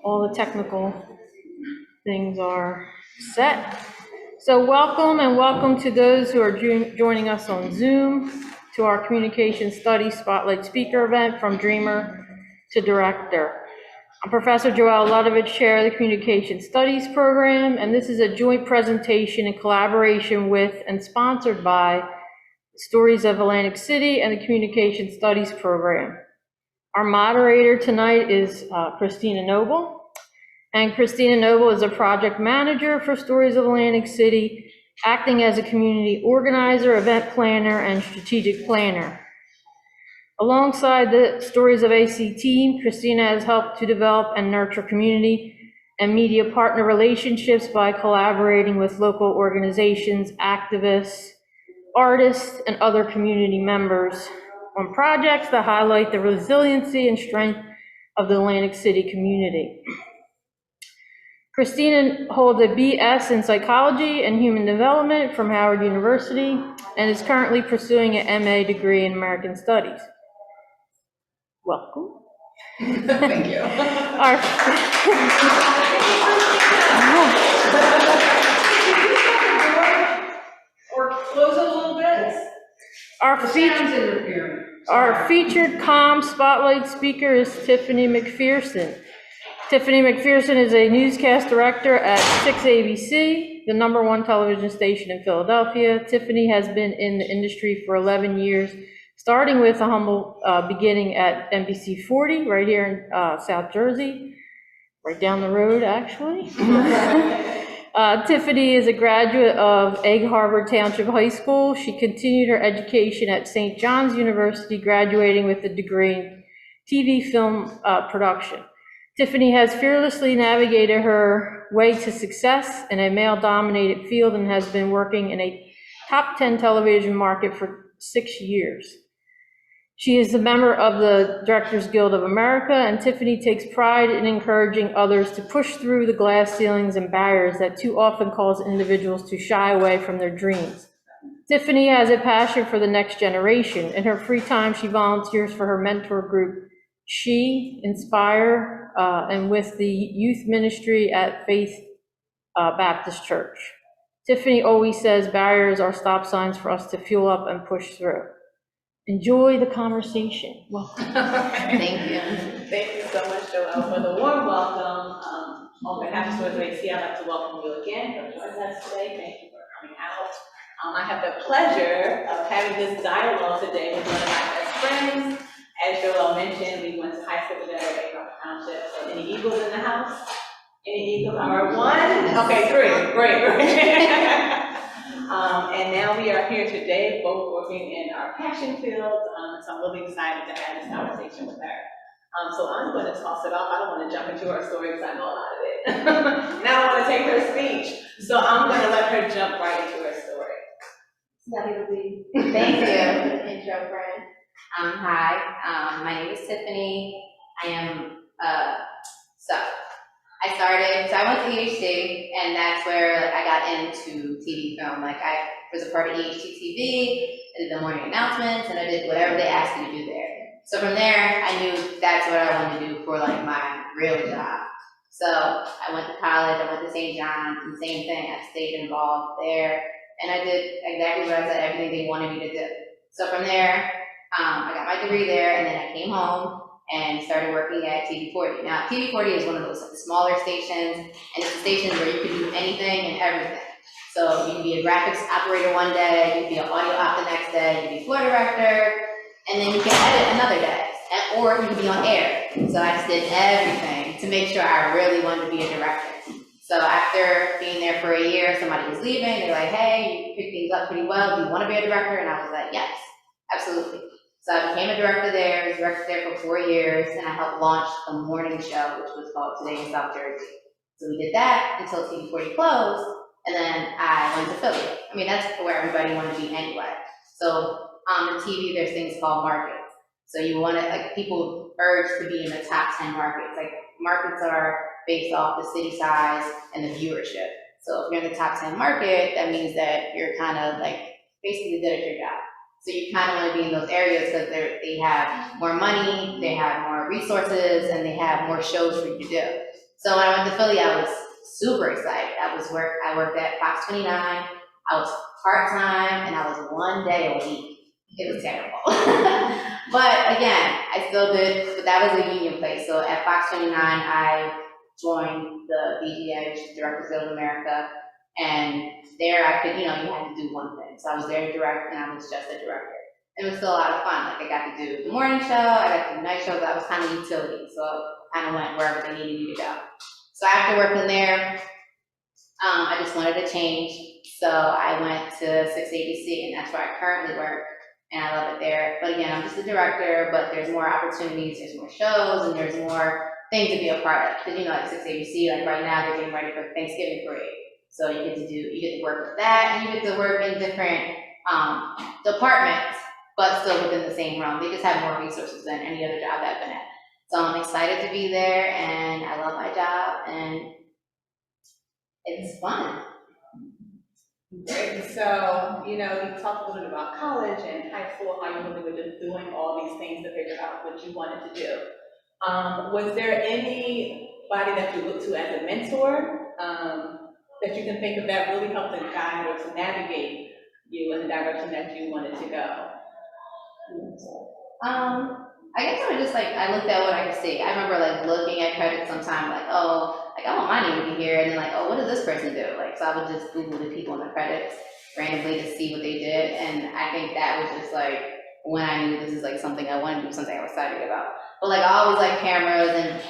all the technical things are set. So welcome to those who are joining us on Zoom to our Communication Studies Spotlight Speaker event from Dreamer to Director. I'm Professor Joelle Ludovich, Chair of the Communication Studies Program, and this is a joint presentation in collaboration with and sponsored by Stories of Atlantic City and the Communication Studies Program. Our moderator tonight is Christina Noble. And Christina Noble is a project manager for Stories of Atlantic City, acting as a community organizer, event planner, and strategic planner. Alongside the Stories of AC team, Christina has helped to develop and nurture community and media partner relationships by collaborating with local organizations, activists, artists, and other community members on projects that highlight the resiliency and strength of the Atlantic City community. Christina holds a BS in Psychology and Human Development from Howard University and is currently pursuing an MA degree in American Studies. Welcome. Thank you. Or close it a little bit. Our featured COMM Spotlight speaker is Tiffany McPherson. Tiffany McPherson is a newscast director at 6 ABC, the #1 television station in Philadelphia. Tiffany has been in the industry for 11 years, starting with a humble beginning at NBC 40 right here in South Jersey, right down the road, actually. Tiffany is a graduate of Egg Harbor Township High School. She continued her education at St. John's University, graduating with a degree in TV film production. Tiffany has fearlessly navigated her way to success in a male-dominated field and has been working in a top 10 television market for 6 years. She is a member of the Directors Guild of America, and Tiffany takes pride in encouraging others to push through the glass ceilings and barriers that too often cause individuals to shy away from their dreams. Tiffany has a passion for the next generation. In her free time, she volunteers for her mentor group, She Inspire, and with the youth ministry at Faith Baptist Church. Tiffany always says barriers are stop signs for us to fuel up and push through. Enjoy the conversation. Welcome. Thank you. Thank you so much, Joelle, for the warm welcome. On behalf of Stories of AC, I'd like to welcome you again for joining us today. Thank you for coming out. I have the pleasure of having this dialogue today with one of my best friends. As Joelle mentioned, we went to high school together at Egg Harbor Township. So any Eagles in the house? Any Eagles? All right, one? Okay, three. Great. And now we are here today, both working in our passion fields. So I'm really excited to have this conversation with her. So I'm going to toss it off. I don't want to jump into her story because I know a lot of it. Now I want to take her speech. So I'm going to let her jump right into her story. Thank you, intro friend. Hi, my name is Tiffany. I am, I went to EHT, and that's where I got into TV film. Like, I was a part of EHT TV, I did the morning announcements, and I did whatever they asked me to do there. So from there, I knew that's what I wanted to do for, like, my real job. So I went to college, I went to St. John's, and same thing, I stayed involved there, and I did exactly what I said, everything they wanted me to do. So from there, I got my degree there, and then I came home and started working at TV 40. Now, TV 40 is one of those smaller stations, and it's a station where you can do anything and everything. So you can be a graphics operator one day, you can be an audio op the next day, you can be floor director, and then you can edit another day, or you can be on air. So I just did everything to make sure I really wanted to be a director. So after being there for a year, somebody was leaving, they're like, hey, you picked things up pretty well, do you want to be a director? And I was like, yes, absolutely. So I became a director there, I was director there for 4 years, and I helped launch a morning show, which was called Today in South Jersey. So we did that until TV 40 closed, and then I went to Philly. I mean, that's where everybody wanted to be anyway. So on TV, there's things called markets. So you want to, like, people urge to be in the top 10 markets. Like, markets are based off the city size and the viewership. So if you're in the top 10 market, that means that you're kind of like basically good at your job. So you kind of want to be in those areas because they have more money, they have more resources, and they have more shows for you to do. So when I went to Philly, I was super excited. I worked at Fox 29. I was part-time, and I was 1 day a week. It was terrible. But again, I still did, but that was a union place. So at Fox 29, I joined the BDA, which is Directors Guild of America, and there I could, you had to do one thing. So I was there direct, and I was just a director. It was still a lot of fun. Like, I got to do the morning show, I got to do night shows. I was kind of utility, so I kind of went wherever they needed me to go. So after working there, I just wanted to change. So I went to 6ABC, and that's where I currently work, and I love it there. But again, I'm just a director, but there's more opportunities, there's more shows, and there's more things to be a part of. Because like 6ABC, like right now, they're getting ready for Thanksgiving parade. So you get to work with that, and you get to work in different departments, but still within the same realm. They just have more resources than any other job that I've been at. So I'm excited to be there, and I love my job, and it's fun. Great. So, you talked a little bit about college and high school, how you really were just doing all these things to figure out what you wanted to do. Was there anybody that you looked to as a mentor that you can think of that really helped to guide or to navigate you in the direction that you wanted to go? I guess I was just I looked at what I could see. I remember looking at credits sometime, I want my name to be here, and then what does this person do? So I would just Google the people in the credits randomly to see what they did, and I think that was just when I knew this is something I wanted to do, something I was excited about. But I always cameras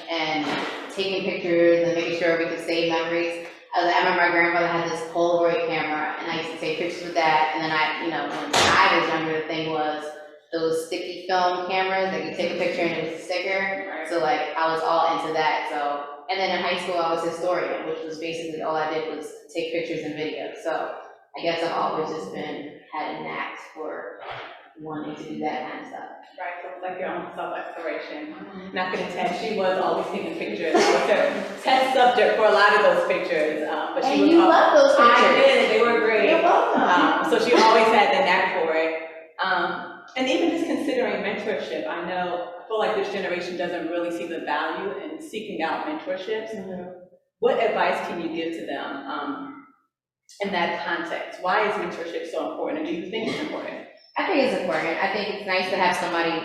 and taking pictures and making sure we could save memories. I remember my grandfather had this Polaroid camera, and I used to take pictures with that. And then when I was younger, the thing was those sticky film cameras that you take a picture and it was a sticker. So I was all into that. So, and then in high school I was historian, which was basically all I did was take pictures and videos. So I guess I've always just had a knack for wanting to do that kind of stuff. Right, so it's your own self-exploration. Not gonna test, she was always taking pictures. I was her test subject for a lot of those pictures. But she and you love those pictures. I did, they were great. You're welcome. So she always had the knack for it. And even just considering mentorship, I feel like this generation doesn't really see the value in seeking out mentorships. What advice can you give to them in that context? Why is mentorship so important, and do you think it's important? I think it's important. I think it's nice to have somebody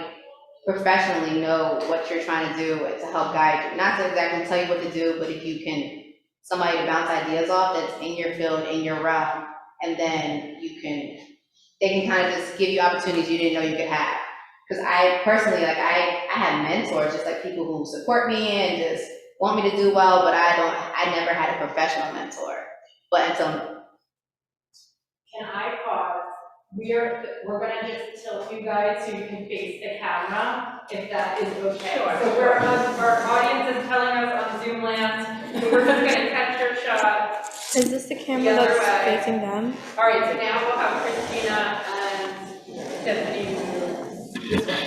professionally know what you're trying to do to help guide you. Not to exactly tell you what to do, but if you can, somebody to bounce ideas off that's in your field, in your realm, and then they can kind of just give you opportunities you didn't know you could have. Because I personally, I have mentors, just people who support me and just want me to do well, but I never had a professional mentor. But until. Can I pause? We're gonna just tilt you guys so you can face the camera, if that is okay. Sure. So our audience is telling us on Zoom land, so we're just gonna catch your shot. Is this the camera The other that's way. facing them? All right, so now we'll have Christina and Tiffany move this way.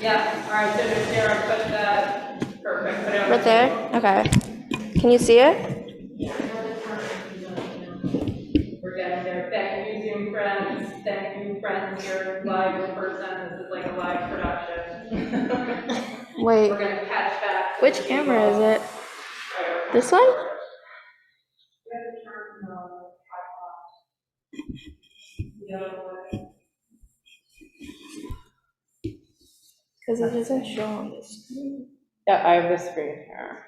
Yeah, all right, so there's Sarah, put that, perfect, put it on. Right there? Okay. Can you see it? We're getting there. Thank you, Zoom friends. Thank you, friends here live in person. This is like a live production. Wait, We're gonna catch back. which camera is it? This one? Because it doesn't show on the screen. Yeah, I have the screen here.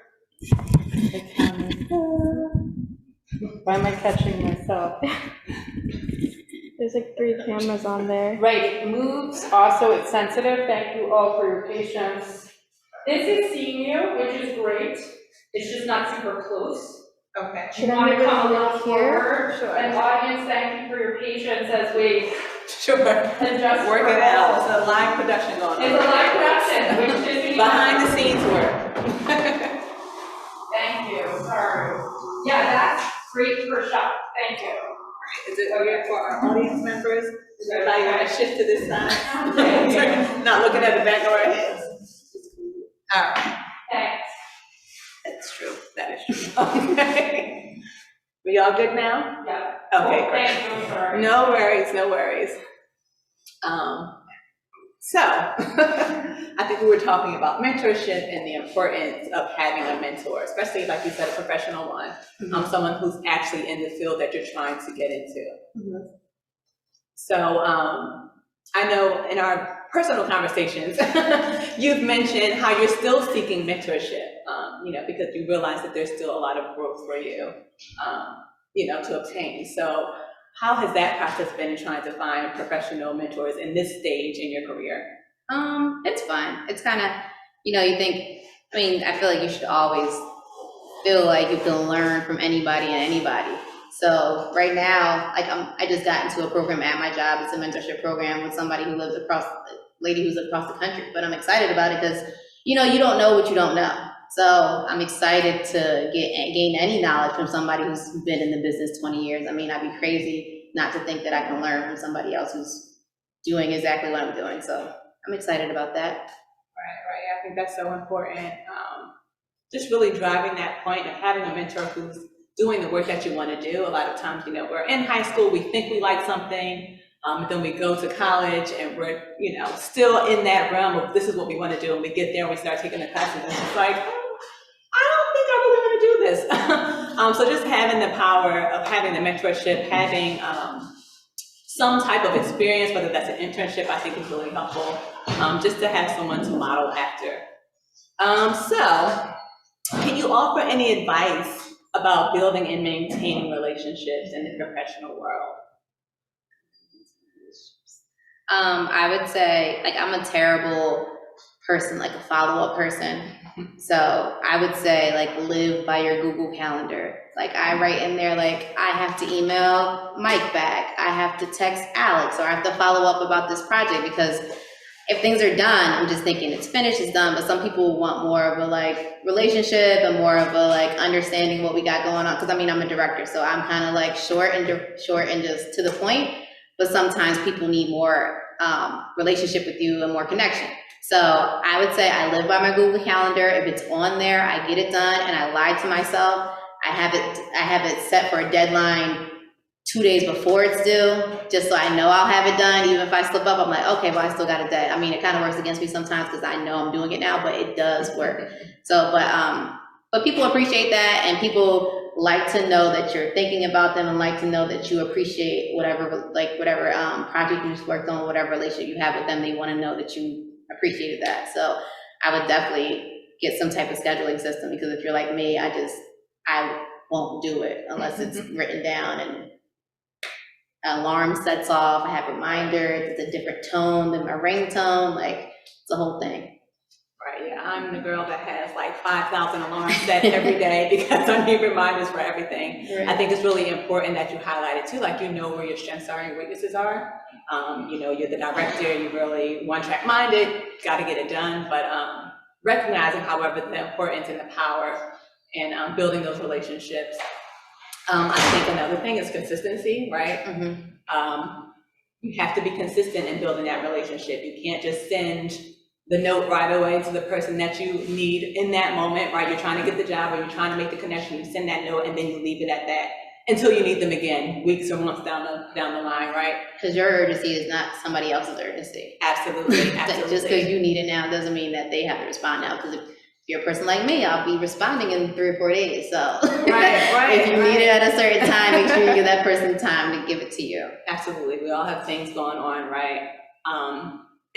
Why am I catching myself? There's 3 cameras on there. Right, it moves, also it's sensitive, thank you all for your patience. This is seeing you, which is great, it's just not super close. Okay. Should You I wanna move it come a over little here? forward? Sure. And audience, thank you for your patience as we Sure. adjust. Work it out. It's a live production going on. It's a live production, which is. Behind the scenes work. Thank you, sorry. Yeah, that's great for shot, thank you. Is it okay for our audience members? Is everybody gonna shift to this side? Okay. Not looking at the back of our heads. All right, Thanks. that's true, that is true. Okay. We all good now? Yeah. Okay, Cool, great. thank you, I'm sorry. No worries, no worries. So, I think we were talking about mentorship and the importance of having a mentor, especially like you said, a professional one, someone who's actually in the field that you're trying to get into. So, I know in our personal conversations, you've mentioned how you're still seeking mentorship, because you realize that there's still a lot of growth for you, to obtain. So how has that process been in trying to find professional mentors in this stage in your career? It's fun. It's kind of, you think, I feel like you should always feel like you can learn from anybody and anybody. So right now, I just got into a program at my job. It's a mentorship program with somebody who lives lady who's across the country. But I'm excited about it because, you don't know what you don't know. So I'm excited to gain any knowledge from somebody who's been in the business 20 years. I'd be crazy not to think that I can learn from somebody else who's doing exactly what I'm doing. So I'm excited about that. Right. I think that's so important. Just really driving that point of having a mentor who's doing the work that you want to do. A lot of times, we're in high school, we think we like something, but then we go to college and we're, still in that realm of this is what we want to do. And we get there and we start taking the classes and it's like, I don't think I really want to do this. So just having the power of having the mentorship, having some type of experience, whether that's an internship, I think is really helpful, just to have someone to model after. So can you offer any advice about building and maintaining relationships in the professional world? I would say, I'm a terrible person, a follow-up person. So I would say, live by your Google Calendar. I write in there, I have to email Mike back. I have to text Alex, or I have to follow up about this project, because if things are done, I'm just thinking it's finished, it's done. But some people want more of a relationship and more of a understanding what we got going on. Because I'm a director, so I'm kind of short and just to the point. But sometimes people need more relationship with you and more connection. So I would say I live by my Google Calendar. If it's on there, I get it done, and I lie to myself. I have it set for a deadline 2 days before it's due, just so I know I'll have it done. Even if I slip up, I'm like, okay, well, I still got a day. It kind of works against me sometimes because I know I'm doing it now, but it does work. So, but people appreciate that, and people like to know that you're thinking about them, and like to know that you appreciate whatever project you just worked on, whatever relationship you have with them. They want to know that you appreciated that. So I would definitely get some type of scheduling system, because if you're like me, I won't do it unless it's written down and alarm sets off. I have reminders. It's a different tone than my ringtone. It's a whole thing. Right, yeah, I'm the girl that has 5,000 alarms set every day because I need reminders for everything. Right. I think it's really important that you highlight it too, where your strengths are and your weaknesses are. You're the director, you're really one-track minded, got to get it done, but recognizing, however, the importance and the power in building those relationships. I think another thing is consistency, right? Mm-hmm. You have to be consistent in building that relationship. You can't just send the note right away to the person that you need in that moment, right? You're trying to get the job, or you're trying to make the connection, you send that note and then you leave it at that until you need them again, weeks or months down the line, right? Because your urgency is not somebody else's urgency. Absolutely. Just because you need it now doesn't mean that they have to respond now, because if you're a person like me, I'll be responding in 3 or 4 days. So right, if you need it at a certain time, make sure you give that person time to give it to you. Absolutely. We all have things going on, right?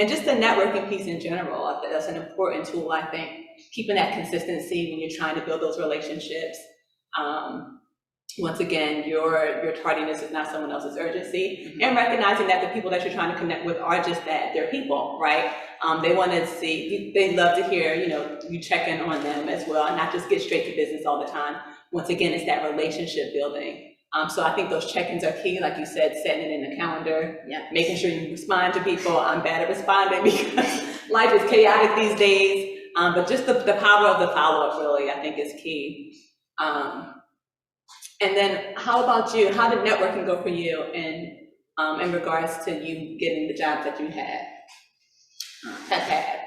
And just the networking piece in general, that's an important tool, I think, keeping that consistency when you're trying to build those relationships. Once again, your tardiness is not someone else's urgency, mm-hmm. and recognizing that the people that you're trying to connect with are just that, they're people, right? They want to see, they love to hear, you check in on them as well, and not just get straight to business all the time. Once again, it's that relationship building. So I think those check-ins are key, like you said, setting it in the calendar, making sure you respond to people. I'm bad at responding because life is chaotic these days, but just the power of the follow-up really, I think, is key. And then how about you? How did networking go for you in regards to you getting the jobs that you have had?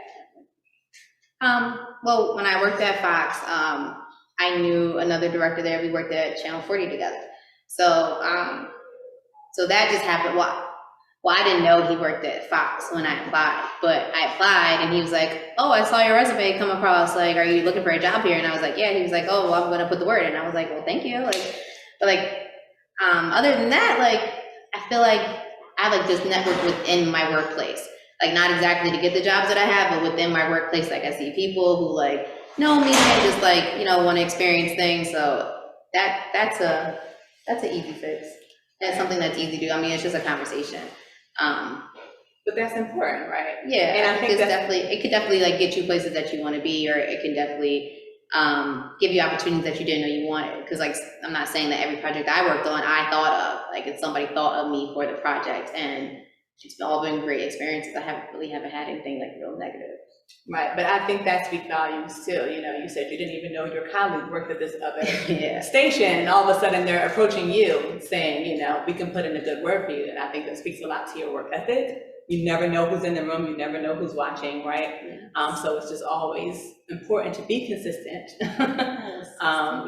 Well, when I worked at Fox, I knew another director there. We worked at Channel 40 together. So that just happened. Well, well, I didn't know he worked at Fox when I applied, but I applied and he was like, oh, I saw your resume come across, like, are you looking for a job here? And I was like, yeah. He was like, oh, well, I'm gonna put the word in. I was like, well, thank you. Like, but like, other than that, like, I feel like I like just network within my workplace. Like, not exactly to get the jobs that I have, but within my workplace, like, I see people who like know me and just like, you know, want to experience things. So that's an easy fix. That's something that's easy to do. I mean, it's just a conversation. But that's important, right? Yeah, And I think that's it could definitely like get you places that you want to be, or it can definitely give you opportunities that you didn't know you wanted. Because like, I'm not saying that every project I worked on, I thought of, like, if somebody thought of me for the project, and it's all been great experiences. I haven't had anything like real negative. right, but I think that speaks volumes too. You know, you said you didn't even know your colleague worked at this other Yeah. station, and all of a sudden they're approaching you saying, you know, we can put in a good word for you. And I think that speaks a lot to your work ethic. You never know who's in the room, you never know who's watching, right? Yeah. So it's just always important to be consistent,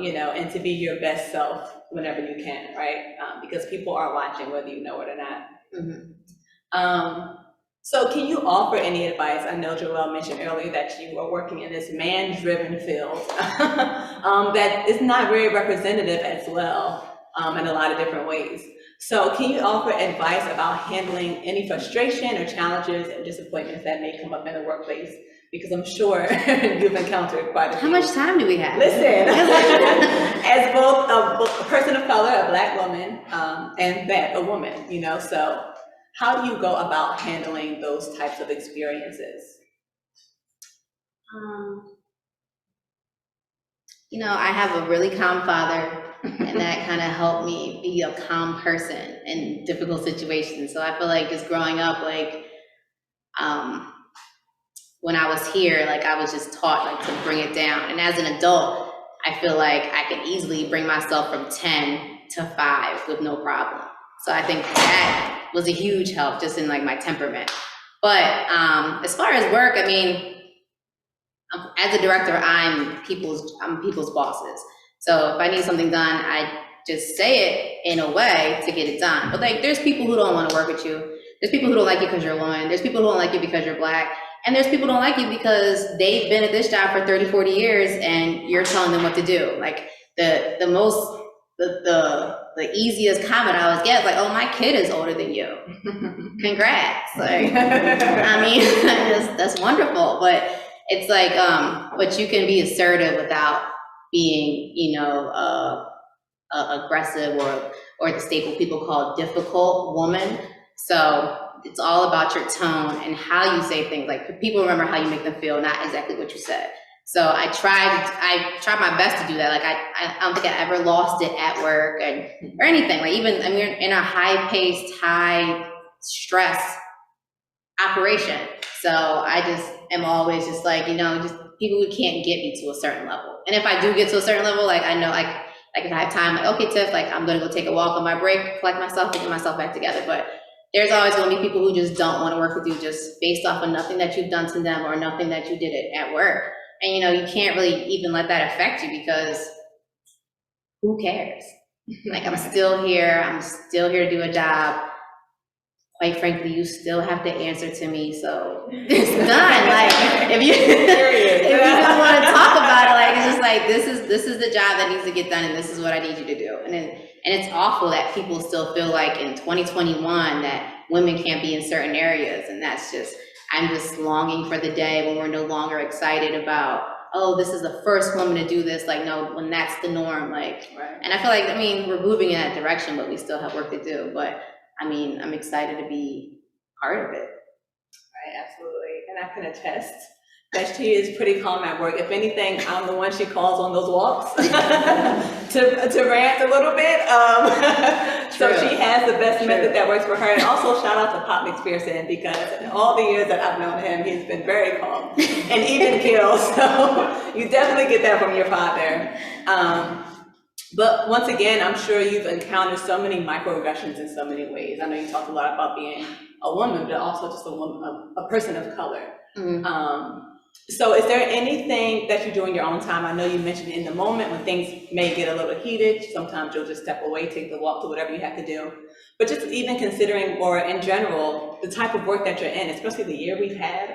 you know, and to be your best self whenever you can, right? Because people are watching whether you know it or not. Mm-hmm. So can you offer any advice? I know Joelle mentioned earlier that you are working in this man-driven field that is not very representative as well in a lot of different ways. So can you offer advice about handling any frustration or challenges and disappointments that may come up in the workplace? Because I'm sure you've encountered quite a few. How much time do we have? Listen, as both a person of color, a Black woman, and that, a woman, you know, so how do you go about handling those types of experiences? You know, I have a really calm father, and that kind of helped me be a calm person in difficult situations. So I feel like just growing up, like, when I was here, like, I was just taught like to bring it down. And as an adult, I feel like I can easily bring myself from 10 to 5 with no problem. So I think that was a huge help just in like my temperament. But as far as work, I mean, as a director, I'm people's bosses. So if I need something done, I just say it in a way to get it done. But like, there's people who don't want to work with you. There's people who don't like you because you're a woman. There's people who don't like you because you're Black. And there's people who don't like you because they've been at this job for 30, 40 years and you're telling them what to do. Like the easiest comment I always get is like, oh, my kid is older than you. Congrats. Like, I mean, that's wonderful. But it's like, but you can be assertive without being, you know, aggressive or the staple people call difficult woman. So it's all about your tone and how you say things. Like, people remember how you make them feel, not exactly what you said. So I tried my best to do that. Like, I don't think I ever lost it at work or anything. Like, even, I mean, in a high-paced, high-stress operation. So I just am always just like, you know, just people who can't get me to a certain level. And if I do get to a certain level, like, I know, like if I have time, like, okay, Tiff, like, I'm gonna go take a walk on my break, collect myself, and get myself back together. But there's always gonna be people who just don't wanna work with you just based off of nothing that you've done to them or nothing that you did at work. And, you know, you can't really even let that affect you because who cares? Like, I'm still here to do a job. Quite frankly, you still have to answer to me, so it's done. Like, if you don't want to talk about it, like, it's just like, this is the job that needs to get done, and this is what I need you to do. And it's awful that people still feel like in 2021 that women can't be in certain areas, and that's just, I'm just longing for the day when we're no longer excited about, oh, this is the first woman to do this. Like, no, when that's the norm, like, right. And I feel like, I mean, we're moving in that direction, but we still have work to do. But I mean, I'm excited to be part of it. Right, absolutely. And I can attest that she is pretty calm at work. If anything, I'm the one she calls on those walks to rant a little bit. So she has the best method that works for her. And also shout out to Pop McPherson, because in all the years that I've known him, he's been very calm and even keel. So you definitely get that from your father. But once again, I'm sure you've encountered so many microaggressions in so many ways. I know you talked a lot about being a woman, but also just a woman, a person of color. Mm-hmm. So is there anything that you do in your own time? I know you mentioned in the moment when things may get a little heated, sometimes you'll just step away, take the walk, do whatever you have to do. But just even considering, or in general, the type of work that you're in, especially the year we've had,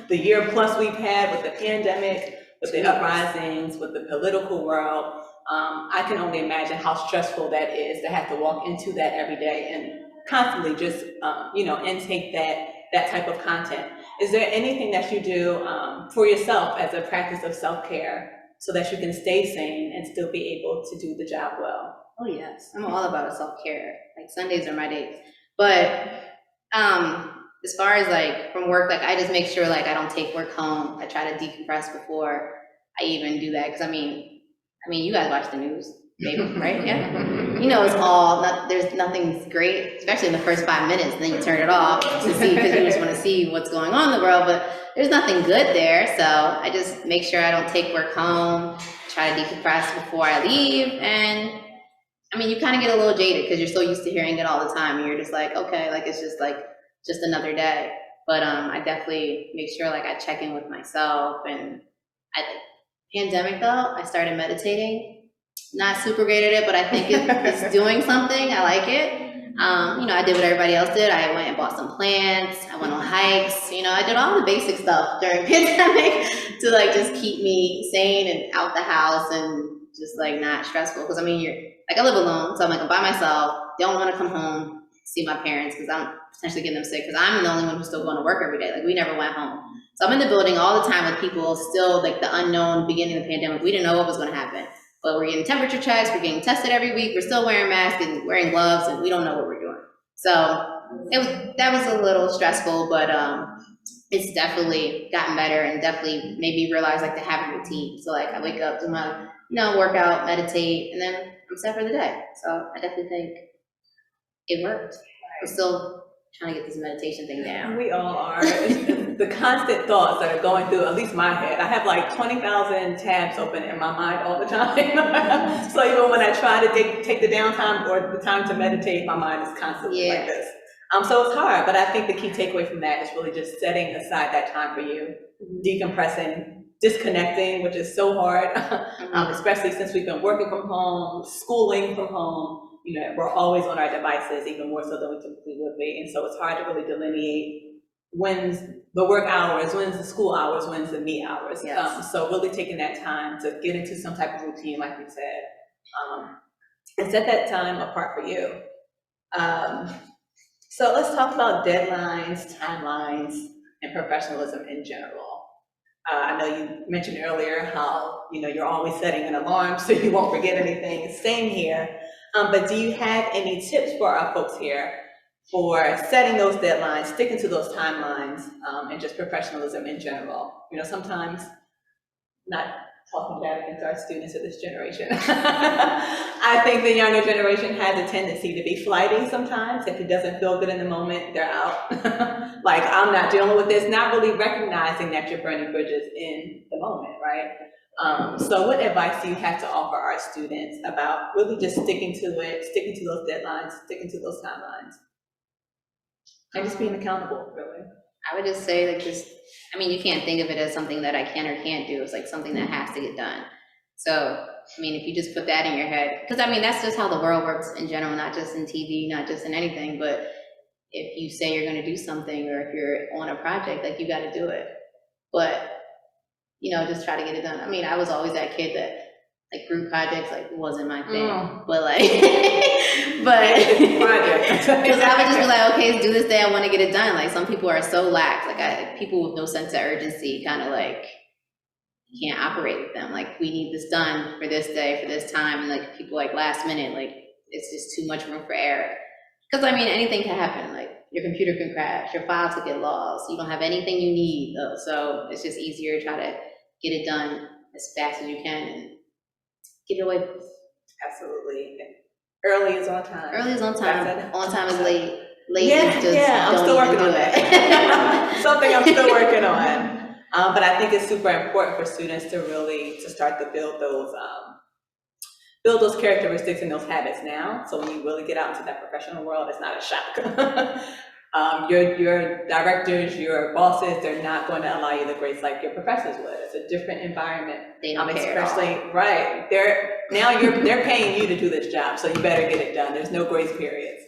the year plus we've had with the pandemic, with the uprisings, with the political world, I can only imagine how stressful that is to have to walk into that every day and constantly just, intake that type of content. Is there anything that you do for yourself as a practice of self-care so that you can stay sane and still be able to do the job well? Oh yes, I'm all about self-care. Like Sundays are my days. But as far as like from work, like I just make sure like I don't take work home. I try to decompress before I even do that. Because I mean, you guys watch the news, maybe, right? Yeah. You know, it's all there's nothing's great, especially in the first 5 minutes, and then you turn it off to see because you just want to see what's going on in the world. But there's nothing good there, so I just make sure I don't take work home. Try to decompress before I leave, and I mean, you kind of get a little jaded because you're so used to hearing it all the time, and you're just like, okay, like it's just another day. But I definitely make sure like I check in with myself, and pandemic though, I started meditating. Not super great at it, but I think it's doing something. I like it. I did what everybody else did. I went and bought some plants. I went on hikes. I did all the basic stuff during pandemic to like just keep me sane and out the house and just like not stressful. Because I mean, I live alone, so I'm by myself. Don't want to come home see my parents because I'm potentially getting them sick. Because I'm the only one who's still going to work every day. Like we never went home. So I'm in the building all the time with people still like the unknown beginning of the pandemic. We didn't know what was going to happen. But we're getting temperature checks, we're getting tested every week, we're still wearing masks and wearing gloves, and we don't know what we're doing. So that was a little stressful, but it's definitely gotten better and definitely made me realize like to have a routine. So like I wake up, do my workout, meditate, and then I'm set for the day. So I definitely think it worked. I'm still trying to get this meditation thing down. We all are. The constant thoughts that are going through, at least my head. I have like 20,000 tabs open in my mind all the time. So even when I try to take the downtime or the time to meditate, my mind is constantly like this. So it's hard, but I think the key takeaway from that is really just setting aside that time for you, decompressing, disconnecting, which is so hard, especially since we've been working from home, schooling from home. We're always on our devices, even more so than we typically would be. And so it's hard to really delineate when's the work hours, when's the school hours, when's the me hours. Yes. So really taking that time to get into some type of routine, like you said, and set that time apart for you. So let's talk about deadlines, timelines, and professionalism in general. I know you mentioned earlier how, you're always setting an alarm so you won't forget anything. Same here. But do you have any tips for our folks here for setting those deadlines, sticking to those timelines, and just professionalism in general? Sometimes, not talking bad against our students of this generation, I think the younger generation has a tendency to be flighty sometimes. If it doesn't feel good in the moment, they're out. Like, I'm not dealing with this, not really recognizing that you're burning bridges in the moment, right? So what advice do you have to offer our students about really just sticking to it, sticking to those deadlines, sticking to those timelines, and just being accountable, really? I would just say like you can't think of it as something that I can or can't do. It's like something that has to get done. So, if you just put that in your head, because that's just how the world works in general, not just in TV, not just in anything, but if you say you're going to do something or if you're on a project, like you got to do it. But just try to get it done. I was always that kid that like group projects like wasn't my thing, but like, because I would just be like, okay, let's do this day. I want to get it done. Like some people are so lax. Like people with no sense of urgency, kind of like you can't operate with them. Like we need this done for this day, for this time, and like people like last minute, like it's just too much room for error. Because anything can happen. Like your computer can crash, your files could get lost. You don't have anything you need, so it's just easier to try to get it done as fast as you can and get it away. Absolutely. Early is on time. Early is on time. On time is late. Late is just I'm still working on that. Something I'm still working on. But I think it's super important for students to start to build those characteristics and those habits now. So when you really get out into that professional world, it's not a shock. Your directors, your bosses, they're not going to allow you the grace like your professors would. It's a different environment. They don't care at all. Especially, right, they're paying you to do this job, so you better get it done. There's no grace periods.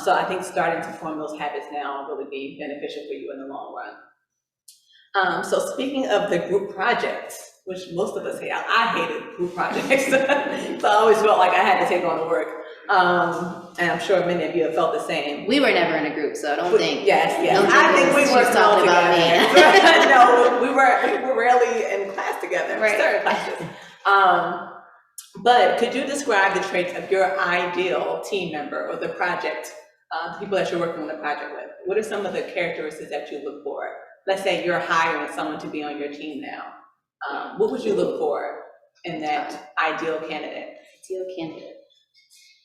So I think starting to form those habits now will really be beneficial for you in the long run. So speaking of the group projects, which most of us hate, I hated group projects. So I always felt like I had to take on the work. And I'm sure many of you have felt the same. We were never in a group, so I don't think. Yes. Don't I think we she's worked well talking about together. me. No, we were rarely in class together, Right. certain classes. But could you describe the traits of your ideal team member or the project, the people that you're working on the project with? What are some of the characteristics that you look for? Let's say you're hiring someone to be on your team now. What would you look for in that ideal candidate? Ideal candidate.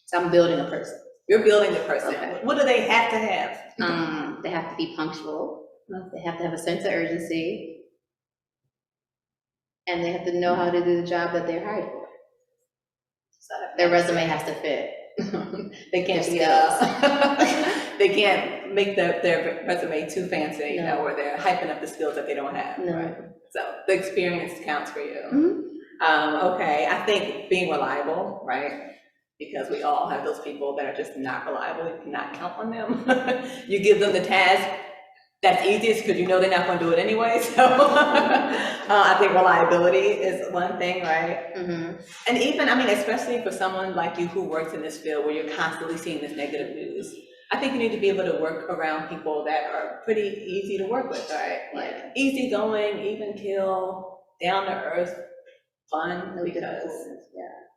So I'm building a person. You're building the person. Okay. What do they have to have? They have to be punctual. They have to have a sense of urgency. And they have to know how to do the job that they're hired for. So their resume has to fit. They can't be they can't make their resume too fancy, you know, or they're hyping up the skills that they don't have. No. Right? So the experience counts for you. Mhm. Okay, I think being reliable, right? Because we all have those people that are just not reliable. You cannot count on them. You give them the task that's easiest because you know they're not going to do it anyway. So I think reliability is one thing, right? Mm-hmm. And even, I mean, especially for someone like you who works in this field where you're constantly seeing this negative news, I think you need to be able to work around people that are pretty easy to work with, right? Like easygoing, even keel, down to earth, fun, because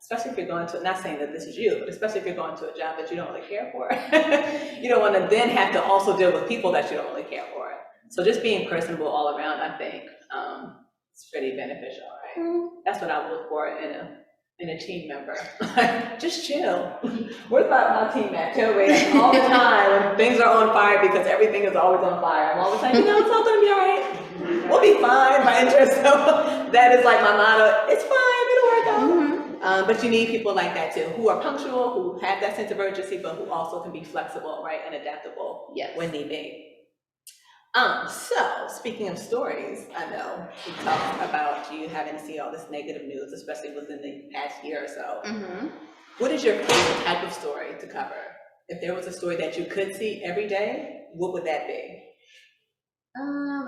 especially if you're going to, not saying that this is you, but especially if you're going to a job that you don't really care for, you don't want to then have to also deal with people that you don't really care for. So just being personable all around, I think, is pretty beneficial, right? Mm-hmm. That's what I would look for in a team member. Just chill. What about my team at Tailgate all the time when things are on fire because everything is always on fire? I'm always like, you know, it's all gonna be all right. We'll be fine, my interest. So that is like my motto. It's fine, it'll work out. Mm-hmm. But you need people like that too, who are punctual, who have that sense of urgency, but who also can be flexible, right, and adaptable when need be. So speaking of stories, I know we talked about you having to see all this negative news, especially within the past year or so. Mm-hmm. What is your favorite type of story to cover? If there was a story that you could see every day, what would that be?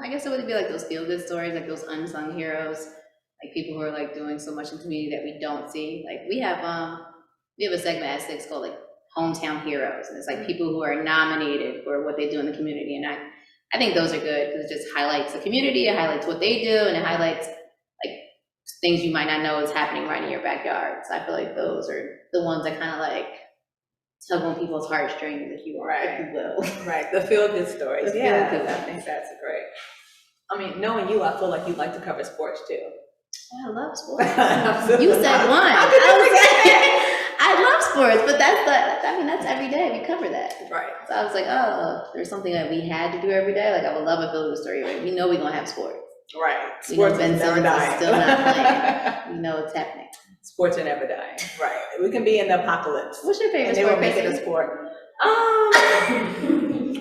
I guess it would be like those feel-good stories, like those unsung heroes, like people who are like doing so much in the community that we don't see. Like we have a segment at 6 called like Hometown Heroes, and it's like people who are nominated for what they do in the community, and I think those are good because it just highlights the community, it highlights what they do, and it highlights like things you might not know is happening right in your backyard. So I feel like those are the ones that kind of like tug on people's heartstrings, if you will. Right, the feel-good stories. The Yeah, feel-good I think that's great. I mean, knowing you, I feel like you'd like to cover sports too. I love sports. Absolutely. You said one. I love sports, but that's every day. We cover that. Right. So I was like, oh, there's something that we had to do every day. Like I would love a feel-good story. Right? We know we're gonna have sports. Right. We know Sports Ben is never Simmons is dying. still not playing. We know it's happening. Sports are never dying. Right. We can be in the apocalypse. What's your favorite And they sport? will make it a Chrissy? sport.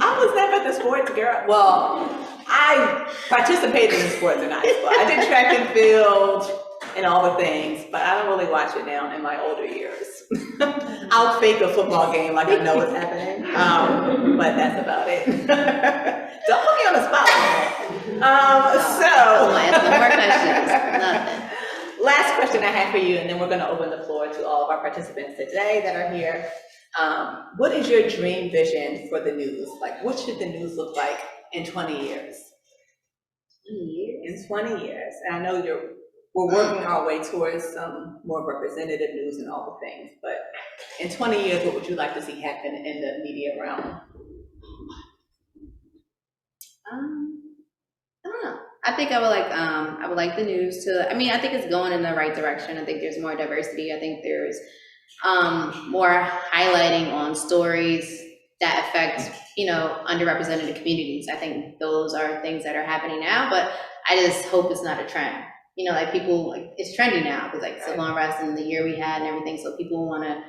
I was never the sports girl. Well, I participated in sports and I did track and field and all the things, but I don't really watch it now in my older years. I'll fake a football game like I know what's happening, but that's about it. Don't put me on the spot like that. Oh, I have no more questions. Nothing. Last question I have for you, and then we're going to open the floor to all of our participants today that are here. What is your dream vision for the news? Like, what should the news look like in 20 years? 20 years? In 20 years. And I know we're working our way towards some more representative news and all the things, but in 20 years, what would you like to see happen in the media realm? I don't know. I think I would like the news to, I think it's going in the right direction. I think there's more diversity. I think there's more highlighting on stories that affect, underrepresented communities. I think those are things that are happening now, but I just hope it's not a trend. Like people, like it's trendy now because like civil unrest and the year we had and everything. So people want to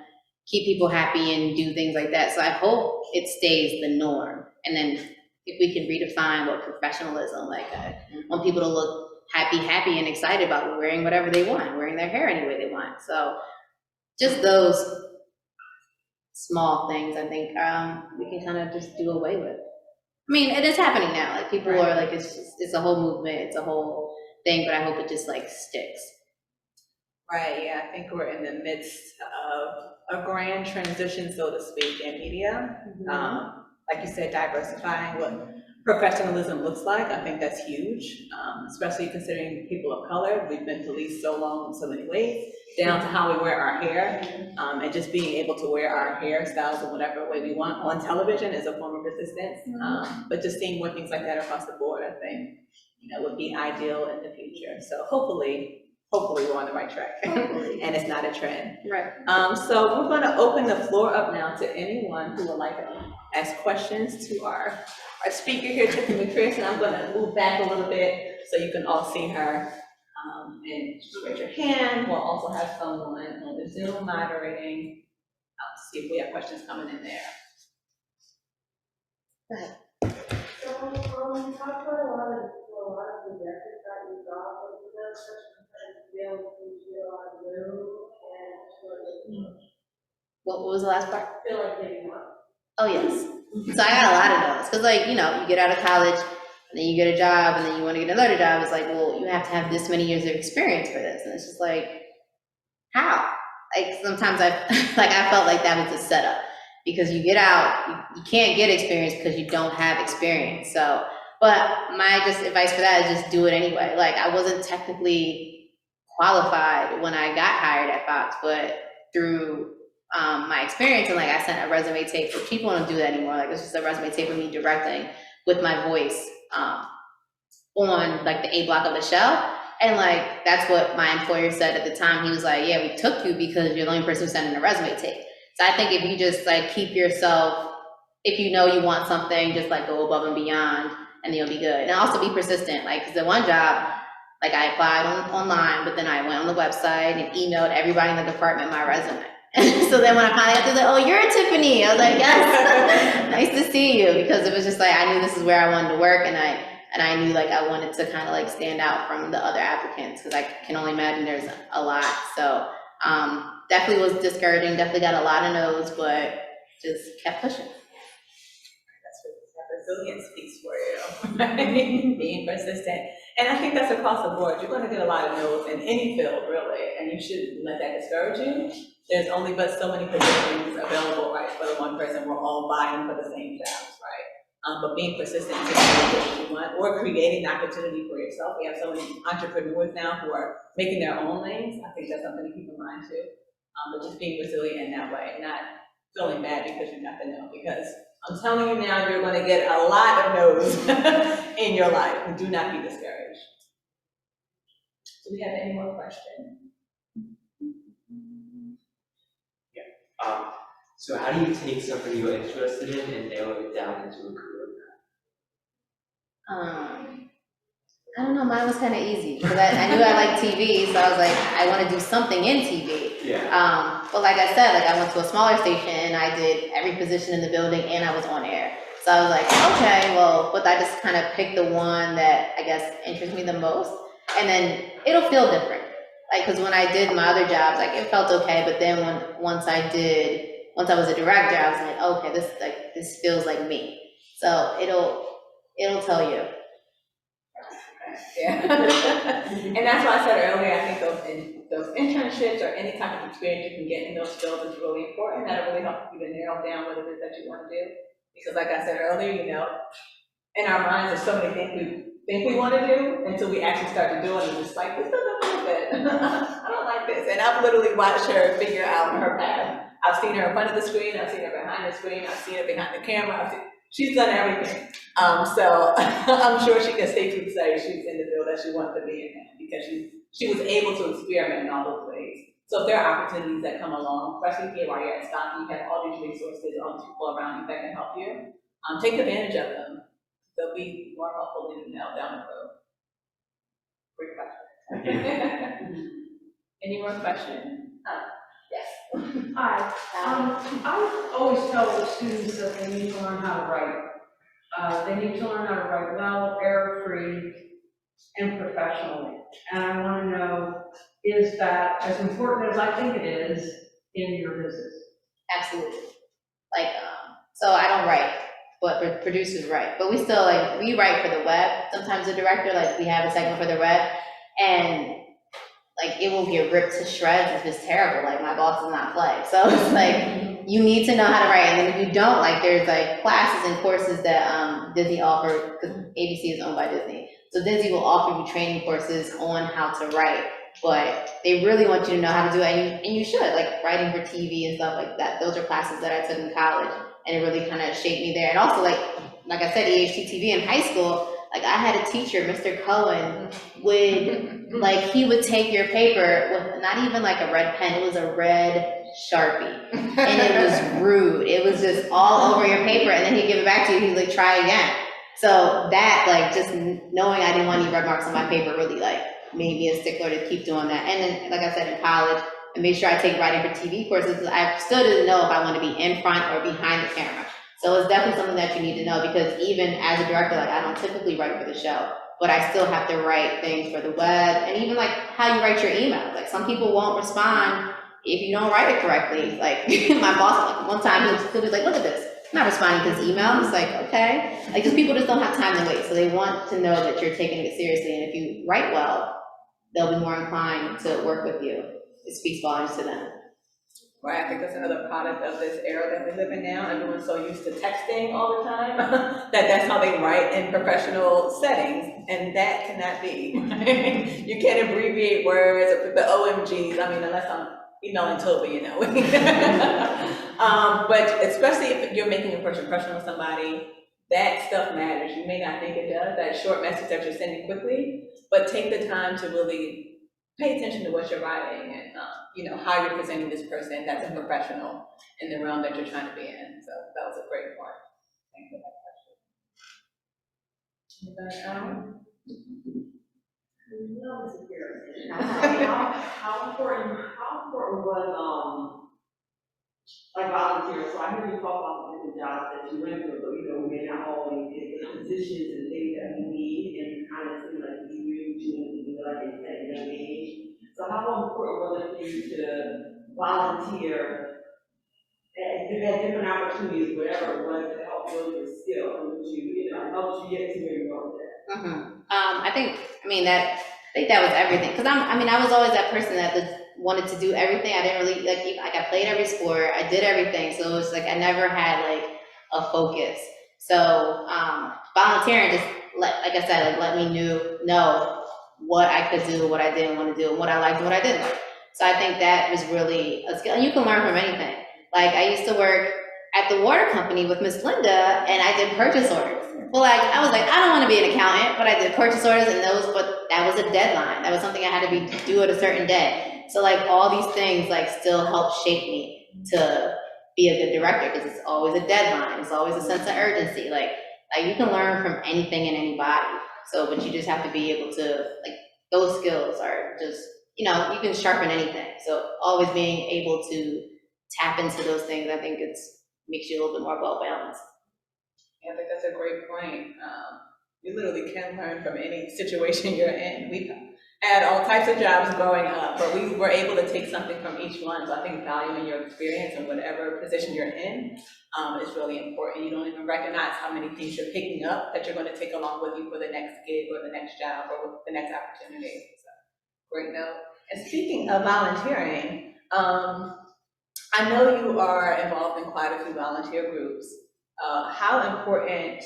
keep people happy and do things like that. So I hope it stays the norm. And then if we can redefine what professionalism, like I want people to look happy and excited about wearing whatever they want, wearing their hair any way they want. So just those small things, I think we can kind of just do away with. I mean, it is happening now. Like people are like, it's a whole movement, it's a whole thing, but I hope it just like sticks. Right, yeah, I think we're in the midst of a grand transition, so to speak, in media. Like you said, diversifying what professionalism looks like, I think that's huge, especially considering people of color. We've been policed so long in so many ways, down to how we wear our hair, and just being able to wear our hairstyles in whatever way we want on television is a form of resistance. But just seeing more things like that across the board, I think, would be ideal in the future. So hopefully we're on the right track and it's not a trend. Right. So we're going to open the floor up now to anyone who would like to ask questions to our speaker here, Tiffany McPherson. I'm going to move back a little bit so you can all see her. And just raise your hand. We'll also have someone on the Zoom moderating to see if we have questions coming in there. Go ahead. So, you talked about a lot of the methods that you got, but you know, sometimes be able to do a lot of room and sort of What was the last part? feel like giving up. Oh, yes. So I got a lot of those. Because, like, you get out of college, and then you get a job, and then you want to get another job. It's like, well, you have to have this many years of experience for this. And it's just like, how? Like, sometimes I felt like that was a setup. Because you get out, you can't get experience because you don't have experience. So, but my just advice for that is just do it anyway. Like, I wasn't technically qualified when I got hired at Fox, but through my experience, and like I sent a resume tape, but people don't do that anymore. Like, it's just a resume tape of me directing with my voice on like the A block of the show. And like, that's what my employer said at the time. He was like, yeah, we took you because you're the only person who sent in a resume tape. So I think if you just like keep yourself, if you know you want something, just like go above and beyond, and you'll be good. And also be persistent. Like, because the one job, like I applied online, but then I went on the website and emailed everybody in the department my resume. So then when I finally got to like, oh, you're Tiffany. I was like, yes, nice to see you. Because it was just like, I knew this is where I wanted to work, and I knew like I wanted to kind of like stand out from the other applicants, because I can only imagine there's a lot. So definitely was discouraging, definitely got a lot of no's, but just kept pushing. That's what resilience speaks for you, right? Being persistent. And I think that's across the board. You're going to get a lot of no's in any field, really, and you shouldn't let that discourage you. There's only but so many positions available, right, for the one person. We're all vying for the same jobs, right? But being persistent to what you want, or creating the opportunity for yourself. We have so many entrepreneurs now who are making their own lanes. I think that's something to keep in mind too. But just being resilient in that way, not feeling bad because you got the no. Because I'm telling you now, you're going to get a lot of no's in your life. And do not be discouraged. Do we have any more questions? So how do you take something you're interested in and narrow it down into a career path? I don't know, mine was kind of easy, because I knew I liked TV, so I was like, I want to do something in TV. Yeah. But like I said, like I went to a smaller station and I did every position in the building and I was on air. So I was like, okay, well, but I just kind of picked the one that I guess interests me the most, and then it'll feel different. Like, because when I did my other jobs, like it felt okay, but then once I was a director, I was like, okay, this feels like me. So it'll tell you. Yeah. And that's why I said earlier, I think those internships or any type of experience you can get in those fields is really important. That'll really help you to narrow down what it is that you want to do. Because like I said earlier, in our minds there's so many things we think we want to do until we actually start to do it, and it's just like, this doesn't feel good. I don't like this. And I've literally watched her figure out her path. I've seen her in front of the screen, I've seen her behind the screen, I've seen her behind the camera, she's done everything. So I'm sure she can safely say she's in the field that she wants to be in, because she was able to experiment in all those ways. So if there are opportunities that come along, especially here while you're at Stockton, you have all these resources, all these people around you that can help you. Take advantage of them. They'll be more helpful than down the road. Great question. Any more questions? Yes. Hi, I always tell the students that they need to learn how to write. They need to learn how to write well, error-free, and professionally. And I want to know, is that as important as I think it is in your business? Absolutely. Like, so I don't write, but producers write. But we still, like, we write for the web. Sometimes the director, like, we have a segment for the web, and like, it will get ripped to shreds if it's terrible. Like, my boss does not play. So it's like, you need to know how to write. And then if you don't, like, there's like classes and courses that Disney offers, because ABC is owned by Disney. So Disney will offer you training courses on how to write, but they really want you to know how to do it, and you should, like writing for TV and stuff like that. Those are classes that I took in college, and it really kind of shaped me there. And also, like I said, EHTTV in high school, like I had a teacher, Mr. Cohen, like he would take your paper with not even like a red pen, it was a red Sharpie, and it was rude. It was just all over your paper, and then he'd give it back to you. He'd like, try again. So that, like, just knowing I didn't want any red marks on my paper really, like, made me a stickler to keep doing that. And then, like I said, in college, I made sure I take writing for TV courses, because I still didn't know if I wanted to be in front or behind the camera. So it's definitely something that you need to know, because even as a director, like, I don't typically write for the show, but I still have to write things for the web, and even, like, how you write your email. Like, some people won't respond if you don't write it correctly. Like, my boss, like, one time, he'll be like, look at this. I'm not responding to his email. It's like, okay. Like, just people just don't have time to wait. So they want to know that you're taking it seriously. And if you write well, they'll be more inclined to work with you. It speaks volumes to them. Right, I think that's another product of this era that we live in now. Everyone's so used to texting all the time that's how they write in professional settings, and that cannot be. You can't abbreviate words or put the OMGs. I mean, unless I'm emailing Toby, you know. But especially if you're making a first impression with somebody, that stuff matters. You may not think it does, that short message that you're sending quickly, but take the time to really pay attention to what you're writing and you know, how you're presenting this person that's a professional in the realm that you're trying to be in. So that was a great point. Thank you for that question. How important was like volunteer? So I heard you talk about the different jobs that you went through, but you know, we may not always get the positions and things that we need, and kind of seem like you really want to do like at a young age. So how important was it for you to volunteer at different opportunities, whatever it was, to help build your skill, and which you know, helps you get to where you are there? I think that was everything. Because I was always that person that wanted to do everything. I didn't really, like I played every sport, I did everything. So it was like, I never had like a focus. So volunteering just, like I said, like let me know what I could do, what I didn't want to do, and what I liked and what I didn't like. So I think that was really a skill, and you can learn from anything. Like I used to work at the water company with Miss Linda, and I did purchase orders. Well, like, I was like, I don't want to be an accountant, but I did purchase orders, and but that was a deadline. That was something I had to do at a certain day. So like all these things like still help shape me to be a good director, because it's always a deadline. It's always a sense of urgency. Like you can learn from anything and anybody. So, but you just have to be able to, like, those skills are just, you know, you can sharpen anything. So always being able to tap into those things, I think makes you a little bit more well-balanced. Yeah, I think that's a great point. You literally can learn from any situation you're in. We've had all types of jobs growing up, but we were able to take something from each one. So I think valuing your experience and whatever position you're in is really important. You don't even recognize how many things you're picking up that you're going to take along with you for the next gig or the next job or the next opportunity. So great note. And speaking of volunteering, I know you are involved in quite a few volunteer groups. How important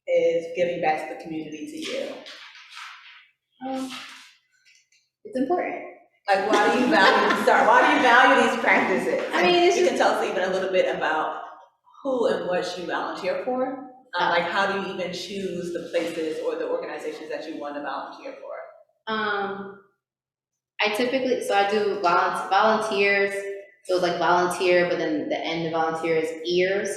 is giving back to the community to you? It's important. Like, why do you value these practices? I mean, you can tell us even a little bit about who and what you volunteer for. Like, how do you even choose the places or the organizations that you want to volunteer for? I do volunteers. So it's like volunteer, but then the end of volunteer is ears.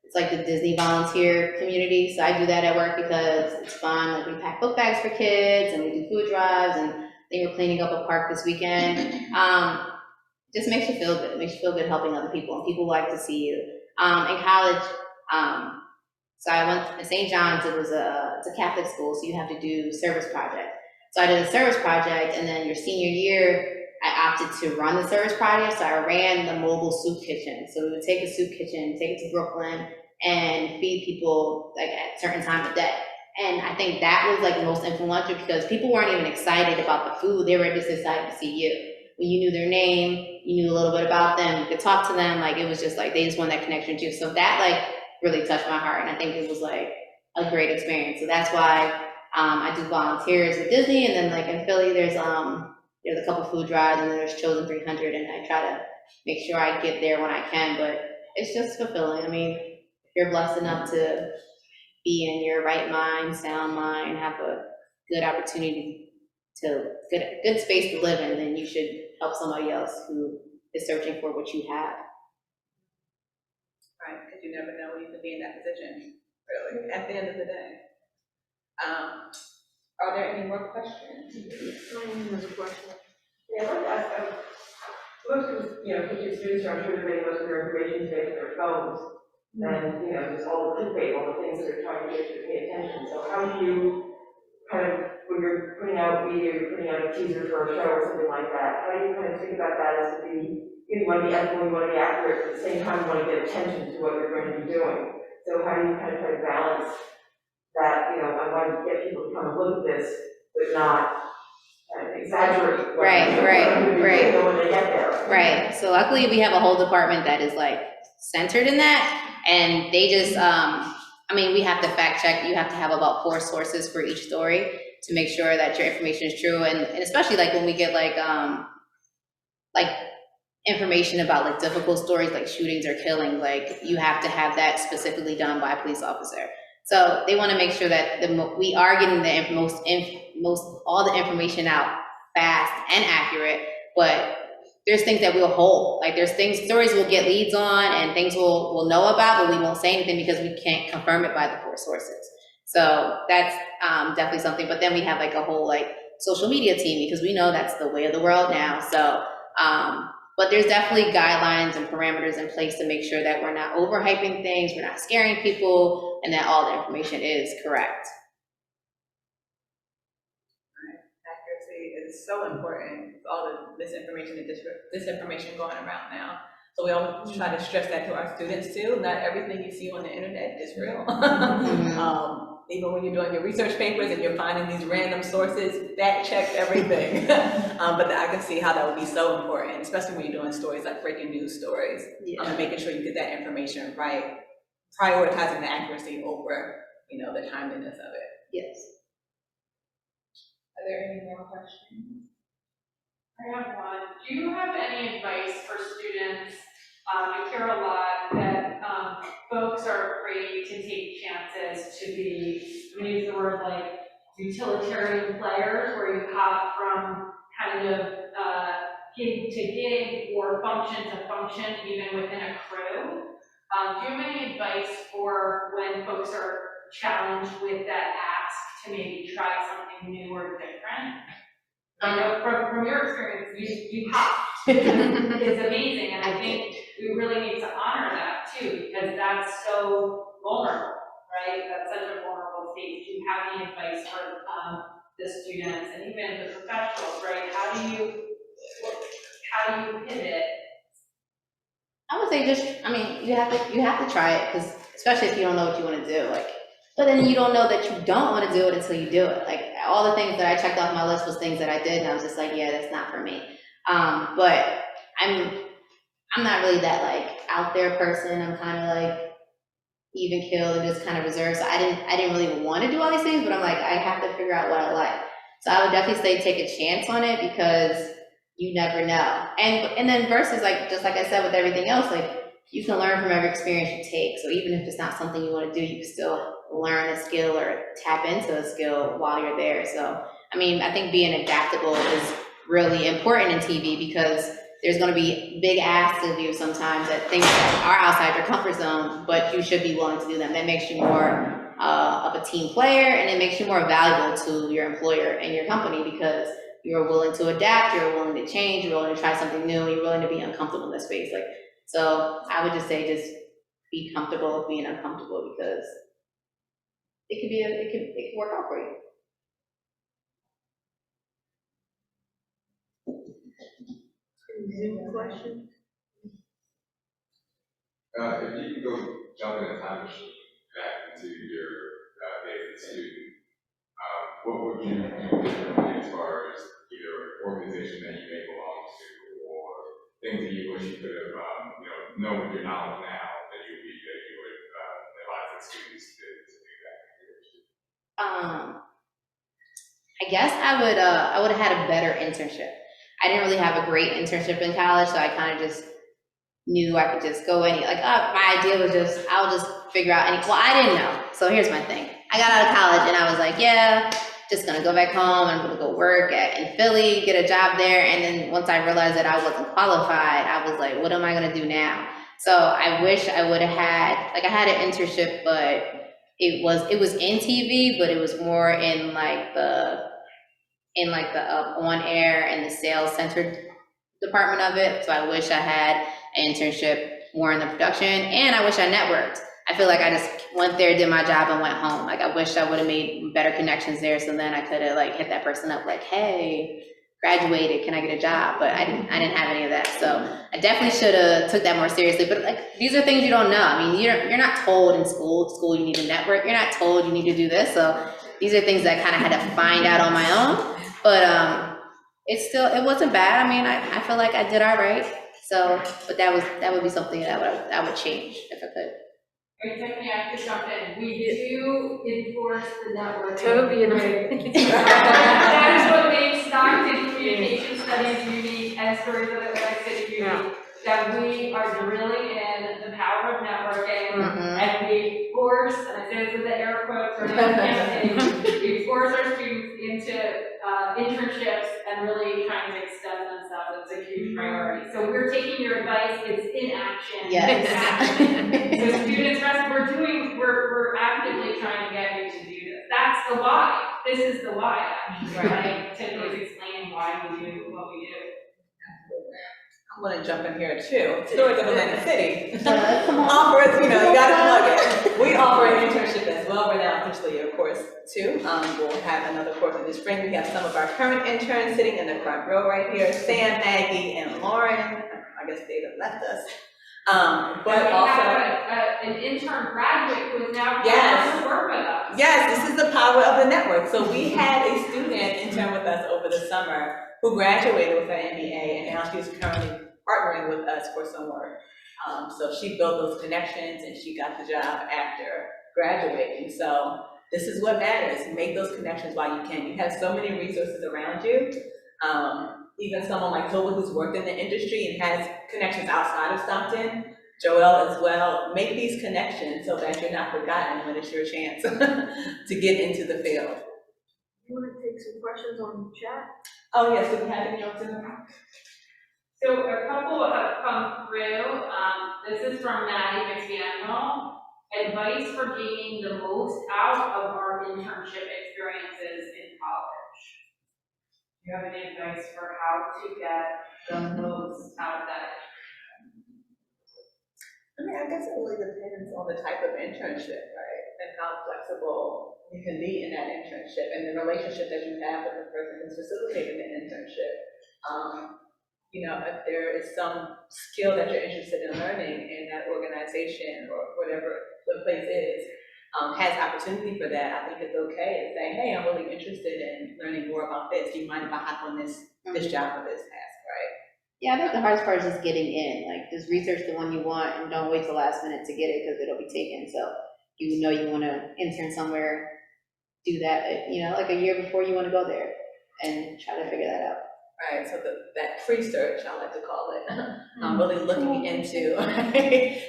It's like the Disney volunteer community. So I do that at work because it's fun. Like we pack book bags for kids and we do food drives, and they were cleaning up a park this weekend. it just makes you feel good. It makes you feel good helping other people, and people like to see you. In college, so I went to St. John's. It's a Catholic school, so you have to do service project. So I did a service project, and then your senior year, I opted to run the service project. So I ran the mobile soup kitchen. So we would take a soup kitchen, take it to Brooklyn, and feed people like at a certain time of day. And I think that was like the most influential because people weren't even excited about the food. They were just excited to see you. When you knew their name, you knew a little bit about them, you could talk to them. Like, it was just like, they just wanted that connection too. So that like really touched my heart. And I think it was like a great experience. So that's why I do volunteers with Disney. And then like in Philly, there's a couple food drives, and then there's Chosen 300. And I try to make sure I get there when I can, but it's just fulfilling. I mean, if you're blessed enough to be in your right mind, sound mind, have a good opportunity to good space to live in, then you should help somebody else who is searching for what you have. Right, because you never know when you could be in that position, really, at the end of the day. Are there any more questions? There's a question. Yeah, I'd like to ask, most of, teaching students are, I'm sure they're getting most of their information today from their phones. And, just all the clickbait, all the things that are trying to get you to pay attention. So how do you kind of, when you're putting out media, you're putting out a teaser for a show or something like that, how do you kind of think about that as to be, you want to be ethical, you want to be accurate, but at the same time you want to get attention to what you're going to be doing. So how do you kind of try to balance that, I want to get people to come and look at this, but not exaggerate. Right. When they get there. Right. So luckily we have a whole department that is like centered in that. And they just, we have to fact check. You have to have about 4 sources for each story to make sure that your information is true. And especially like when we get like information about like difficult stories, like shootings or killings, like you have to have that specifically done by a police officer. So they want to make sure that we are getting the all the information out fast and accurate, but there's things that we'll hold. Like there's stories we'll get leads on and things we'll know about, but we won't say anything because we can't confirm it by the 4 sources. So that's definitely something. But then we have like a whole like social media team because we know that's the way of the world now. So, but there's definitely guidelines and parameters in place to make sure that we're not overhyping things, we're not scaring people, and that all the information is correct. Accuracy is so important with all the misinformation and disinformation going around now. So we always try to stress that to our students too. Not everything you see on the internet is real. Even when you're doing your research papers and you're finding these random sources, fact check everything. But I can see how that would be so important, especially when you're doing stories like breaking news stories, and making sure you get that information right, prioritizing the accuracy over, the timeliness of it. Yes. Are there any more questions? I have one. Do you have any advice for students? I hear a lot that folks are afraid to take chances to be, I'm going to use the word like utilitarian players, where you hop from kind of gig to gig or function to function, even within a crew. Do you have any advice for when folks are challenged with that ask to maybe try something new or different? I know from your experience, you hopped. It's amazing, and I think we really need to honor that too, because that's so vulnerable, right? That's such a vulnerable state. Do you have any advice for the students and even the professionals, right? How do you pivot? I would say you have to try it, because especially if you don't know what you want to do, but then you don't know that you don't want to do it until you do it. Like all the things that I checked off my list was things that I did, and I was just like, yeah, that's not for me. But I'm not really that like out there person. I'm kind of like even keeled and just kind of reserved. So I didn't really want to do all these things, but I'm like, I have to figure out what I like. So I would definitely say take a chance on it, because you never know. And then versus like, just like I said with everything else, like you can learn from every experience you take. So even if it's not something you want to do, you can still learn a skill or tap into a skill while you're there. So, I think being adaptable is really important in TV, because there's going to be big asks of you sometimes at things that are outside your comfort zone, but you should be willing to do them. That makes you more of a team player, and it makes you more valuable to your employer and your company, because you're willing to adapt, you're willing to change, you're willing to try something new, and you're willing to be uncomfortable in this space. Like, so I would just say just be comfortable with being uncomfortable, because it can work out for you. Zoom question? If you could go jump in a time machine back into your days as a student, what would you do differently as far as either organization that you may belong to, or things that you wish you could have, known with your knowledge now that you would advise the students to do that? I guess I would have had a better internship. I didn't really have a great internship in college, so I kind of just knew I could just go my idea was I'll just figure out well, I didn't know. So here's my thing. I got out of college and I was like, yeah, just gonna go back home. I'm gonna go work in Philly, get a job there. And then once I realized that I wasn't qualified, I was like, what am I gonna do now? So I wish I would have had, I had an internship, but it was in TV, but it was more in the on air and the sales centered department of it. So I wish I had an internship more in the production, and I wish I networked. I feel like I just went there, did my job, and went home. I wish I would have made better connections there, so then I could have hit that person up hey, graduated, can I get a job? But I didn't have any of that. So I definitely should have took that more seriously. But these are things you don't know. I mean, you're not told in school you need to network. You're not told you need to do this. So these are things that I kind of had to find out on my own. But it wasn't bad. I mean, I feel like I did all right. So, but that would be something that I would change if I could. Wait, Tiffany, I have to jump in. We do enforce the network. Toby and I. That is what makes Stockton Communication Studies unique and Stories of Atlantic City unique. Yeah. That we are drilling in the power of networking, Mhm. and we force, and I say this with the air quotes, or campaign, we force our students into internships and really trying to extend themselves. It's a huge priority. So we're taking your advice, it's in action. Yes. It's action. So students, we're actively trying to get you to do this. That's the why. This is the why, actually, right? Tiffany's explaining why we do what we do. I'm gonna jump in here too. Stories of Atlantic City Come on. offers, you gotta plug it. We offer an internship as well. We're now officially a course 2. We'll have another course in the spring. We have some of our current interns sitting in the front row right here, Sam, Maggie, and Lauren. I guess they have left us. But we also, have an intern graduate who is now Yes. to work with us. yes, this is the power of the network. So we had a student intern with us over the summer who graduated with her MBA, and now she's currently partnering with us for some work. So she built those connections and she got the job after graduating. So this is what matters. Make those connections while you can. You have so many resources around you. Even someone like Toba who's worked in the industry and has connections outside of Stockton, Joelle as well. Make these connections so that you're not forgotten when it's your chance to get into the field. You want to take some questions on the chat? Oh yes, do we have any on Zoom? So a couple have come through. This is from Maddie McDaniel. Advice for gaining the most out of our internship experiences in college. Do you have any advice for how to get the most out of that? I mean, I guess it really depends on the type of internship, right? And how flexible you can be in that internship and the relationship that you have with the person who's facilitating the internship. If there is some skill that you're interested in learning and that organization or whatever the place is, has opportunity for that, I think it's okay to say, hey, I'm really interested in learning more about this. Do you mind if I hop on this job for this task, right? Yeah, I think the hardest part is just getting in. Just research the one you want and don't wait till the last minute to get it because it'll be taken. So you want to intern somewhere, do that, a year before you want to go there and try to figure that out. Right, so that pre-search, I like to call it, really looking into,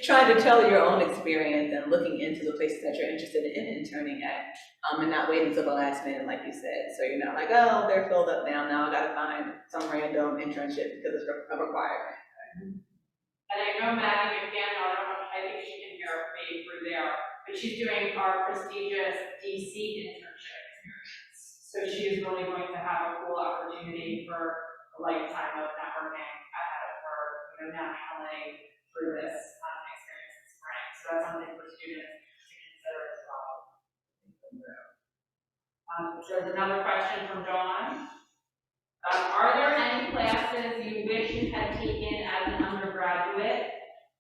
trying to tell your own experience and looking into the places that you're interested in interning at, and not waiting until the last minute, like you said. So you're not like, oh, they're filled up now I gotta find some random internship because it's a requirement. And I know Maddie McDaniel, I think she can hear me through there, but she's doing our prestigious DC internship experience. So So she is really going to have a cool opportunity for a lifetime of networking ahead of her, nationally through this experience in spring. So that's something for students to consider as well. There's another question from Dawn. Are there any classes you wish you had taken as an undergraduate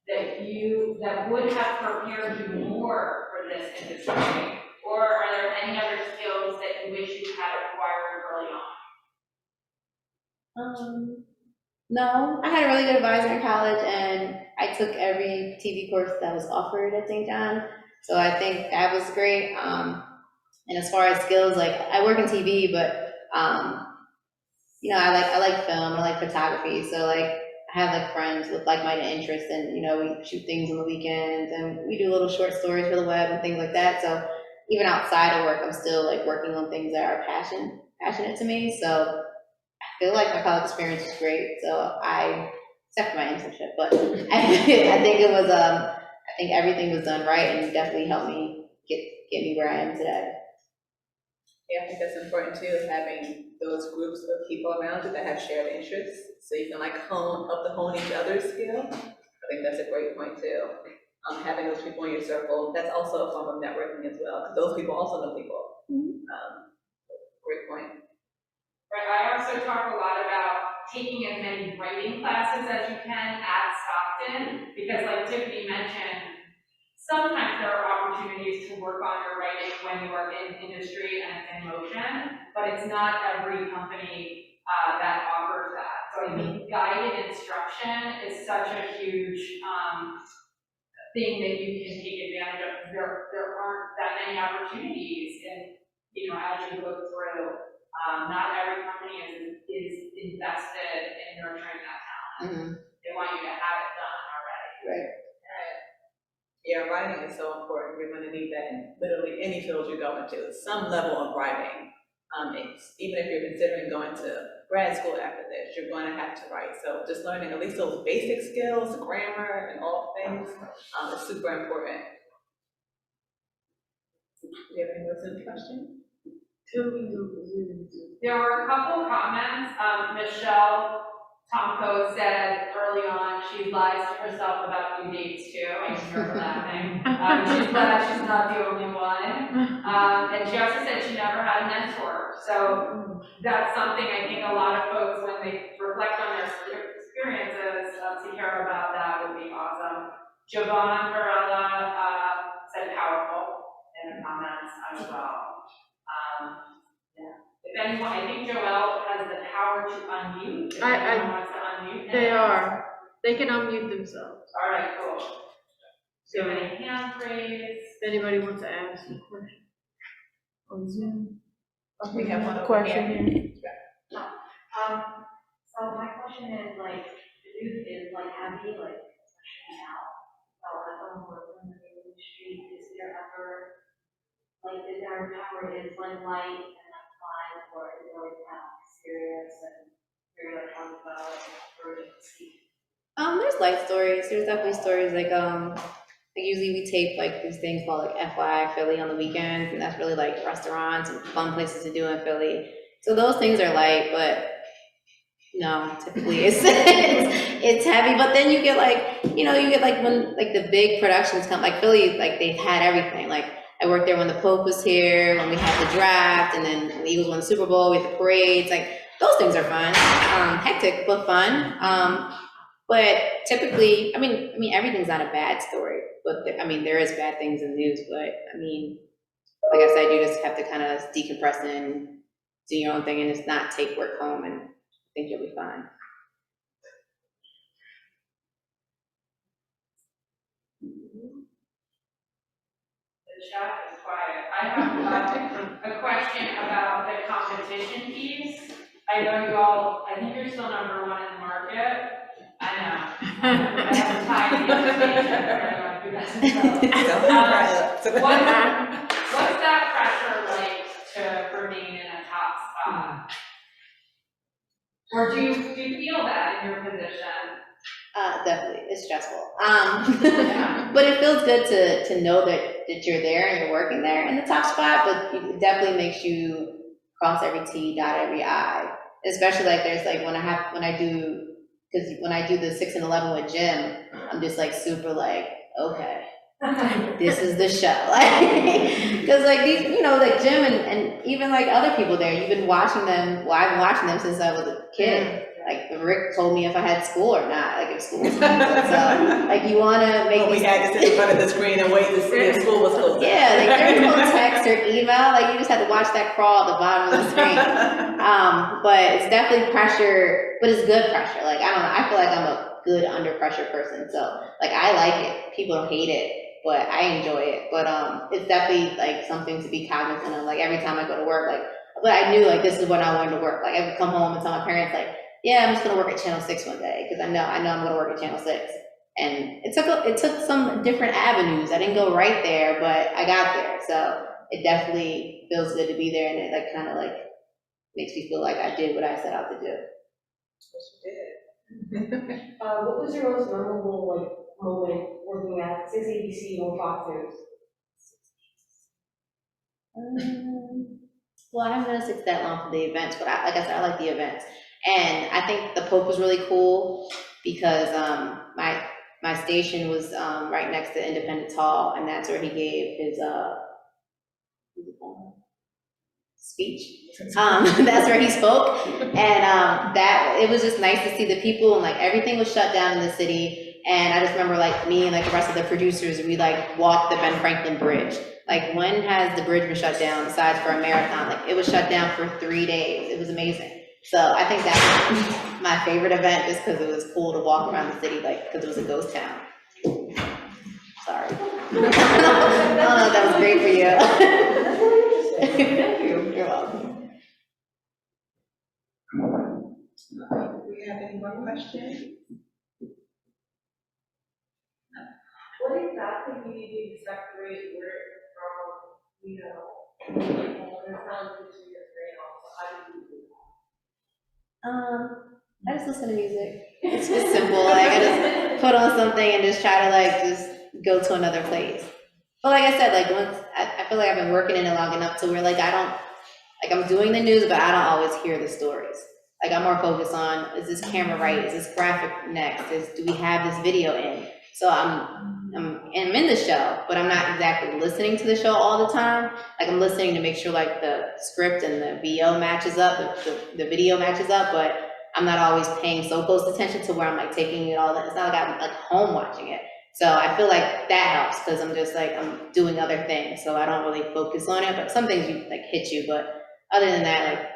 that would have prepared you more for this industry? Or are there any other skills that you wish you had acquired early on? No, I had a really good advisor in college, and I took every TV course that was offered at St. John. So I think that was great. And as far as skills, like I work in TV, but I like film, I like photography. So like I have like friends with like-minded interests, and we shoot things on the weekends, and we do little short stories for the web and things like that. So even outside of work, I'm still like working on things that are passionate to me. So I feel like my college experience was great. So except for my internship, but I think it was I think everything was done right, and definitely helped me get me where I am today. Yeah, I think that's important too, is having those groups of people around you that have shared interests, so you can help to hone each other's skill. I think that's a great point too. Having those people in your circle, that's also a form of networking as well, because those people also know people. Great point. Right, I also talk a lot about taking as many writing classes as you can at Stockton, because like Tiffany mentioned, sometimes there are opportunities to work on your writing when you are in industry and it's in motion, but it's not every company that offers that. So I think guided instruction is such a huge thing that you can take advantage of. There aren't that many opportunities, and as you go through, not every company is invested in nurturing that talent. They want you to have it done already. Right. Yeah, writing is so important. You're going to need that in literally any field you go into, some level of writing. Even if you're considering going to grad school after this, you're going to have to write. So just learning at least those basic skills, grammar, and all things is super important. Do you have any more questions? There were a couple comments. Michelle Tomko said early on she lies to herself about due dates too. I can hear her laughing. She's glad she's not the only one. And she also said she never had a mentor. So that's something I think a lot of folks, when they reflect on their experiences, to hear about that would be awesome. Jovan Varela said powerful in the comments as well. If anyone, I think Joelle has the power to unmute. If anyone wants to unmute. They are. They can unmute themselves. All right, cool. So any hands raised? If anybody wants to ask a question on Zoom. We have one question here. So my question is the youth is heavy, especially now. I'm working in the industry. Is there ever, is there a power is light and fun, or is it really kind of serious and very talking about urgency? There's light stories. There's definitely stories usually we tape these things called FYI Philly on the weekends, and that's really restaurants and fun places to do in Philly. So those things are light, but no, typically it's it's heavy. But then you get when the big productions come, Philly, they've had everything. I worked there when the Pope was here, when we had the draft, and then when the Eagles won the Super Bowl, we had the parades. Those things are fun, hectic but fun. But typically, I mean, everything's not a bad story. But there is bad things in the news. But like I said, you just have to kind of decompress and do your own thing, and just not take work home, and I think you'll be fine. The chat is quiet. I have a question about the competition piece. I know you all, I think you're still number one in the market. I know. I have a tiny presentation for anyone who doesn't know. What's that pressure like to remain in a top spot? Or do you feel that in your position? Definitely, it's stressful. But it feels good to know that you're there and you're working there in the top spot. But it definitely makes you cross every T, dot every I. Especially like there's like when I do the 6 and 11 with Jim, I'm just like super like, okay, this is the show. Like, because like these, you know, like Jim and even like other people there, you've been watching them, well, I've been watching them since I was a kid. Like Rick told me if I had school or not, like if school was canceled. So like you want to make Well, we had to sit in front of the screen and wait to see if school was closed. Yeah, like there's no text or email. Like you just had to watch that crawl at the bottom of the screen. But it's definitely pressure, but it's good pressure. Like I don't know, I feel like I'm a good under pressure person. So like I like it. People hate it, but I enjoy it. But it's definitely like something to be cognizant of. Like every time I go to work, like, but I knew like this is when I wanted to work. Like I would come home and tell my parents like, yeah, I'm just gonna work at Channel 6 one day because I know I'm gonna work at Channel 6. And it took some different avenues. I didn't go right there, but I got there. So it definitely feels good to be there, and it like kind of like makes me feel like I did what I set out to do. What was your most memorable like moment working at 6 ABC or Fox News? Well, I haven't been at 6 that long for the events, but like I said, I like the events. And I think the Pope was really cool because my station was right next to Independence Hall, and that's where he gave his speech. That's where he spoke, and that it was just nice to see the people, and like everything was shut down in the city. And I just remember like me and like the rest of the producers, we like walked the Ben Franklin Bridge. Like when has the bridge been shut down besides for a marathon? Like it was shut down for 3 days. It was amazing. So I think that was my favorite event just because it was cool to walk around the city, like because it was a ghost town. Sorry. I don't know if that was great for you. Thank you. You're welcome. Do we have any more questions? What exactly do you need to separate work from, you know, it sounds good to your brain also, how do you do that? I just listen to music. It's just simple. Like I just put on something and just try to like just go to another place. But like I said, like once I feel like I've been working in it long enough to where like I don't, like I'm doing the news, but I don't always hear the stories. Like I'm more focused on, is this camera right? Is this graphic next? Do we have this video in? So I'm in the show, but I'm not exactly listening to the show all the time. Like I'm listening to make sure like the script and the VO matches up, the video matches up, but I'm not always paying so close attention to where I'm like taking it all in. It's not like I'm like home watching it. So I feel like that helps because I'm just like, I'm doing other things. So I don't really focus on it, but some things you like hit you. But other than that, like,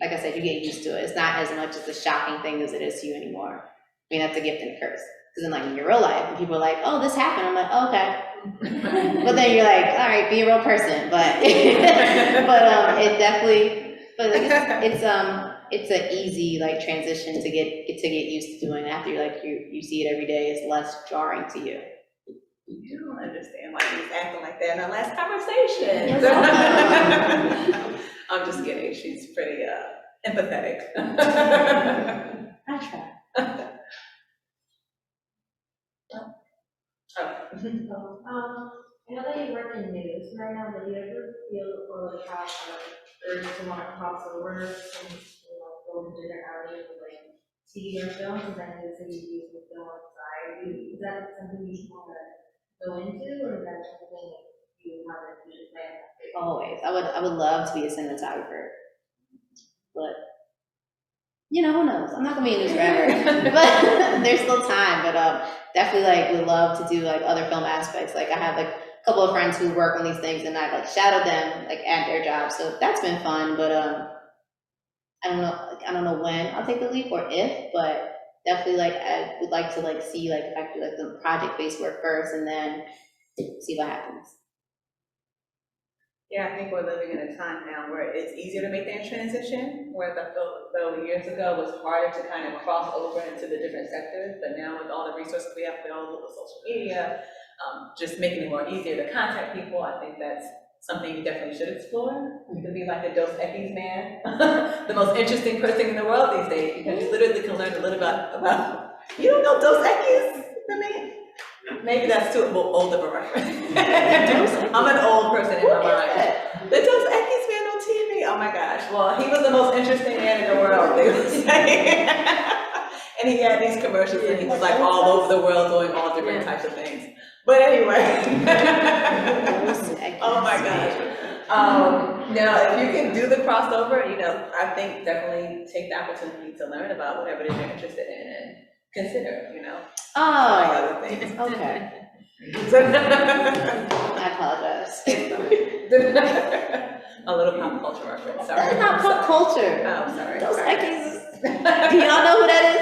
like I said, you get used to it. It's not as much as a shocking thing as it is to you anymore. I mean, that's a gift and a curse. Because then, like, in your real life, and people are like, oh, this happened. I'm like, oh, okay. But then you're like, all right, be a real person. But, it definitely, but like, it's an easy, like, transition to get used to doing after you're like, you see it every day. It's less jarring to you. You don't understand why he's acting like that in our last conversation. I'm just kidding. She's pretty empathetic. I try. I know that you work in news right now, but do you ever feel or like have urge to want to cross over and go into different avenues of like TV or film, because I know that you use the film on the side. Is that something you want to go into, or is that something you have a future plan? Always. I would love to be a cinematographer, but you know, who knows? I'm not gonna be in this forever, but there's still time. But definitely like would love to do like other film aspects. Like I have like a couple of friends who work on these things, and I've like shadowed them like at their jobs, so that's been fun. But I don't know when I'll take the leap or if, but definitely like I would like to like see like if I could do like the project-based work first, and then see what happens. Yeah, I think we're living in a time now where it's easier to make that transition, whereas I felt years ago it was harder to kind of cross over into the different sectors, but now with all the resources we have available with social media, just making it more easier to contact people, I think that's something you definitely should explore. You could be like the Dos Equis man, the most interesting person in the world these days, because you literally can learn a little about you don't know Dos Equis, the man? Maybe that's too old of a reference. I'm an old person in my mind. The Dos Equis man on TV. Oh my gosh. Well, he was the most interesting man in the world, they would say. And he had these commercials and he was like all over the world doing all different types of things. But anyway. Oh my gosh. Now, if you can do the crossover, you know, I think definitely take the opportunity to learn about whatever it is you're interested in and consider, you know, trying Oh, other things. okay. I apologize. A little pop culture reference, sorry. That's not pop culture. Oh, sorry. Those sorry. Eckies. Do y'all know who that is?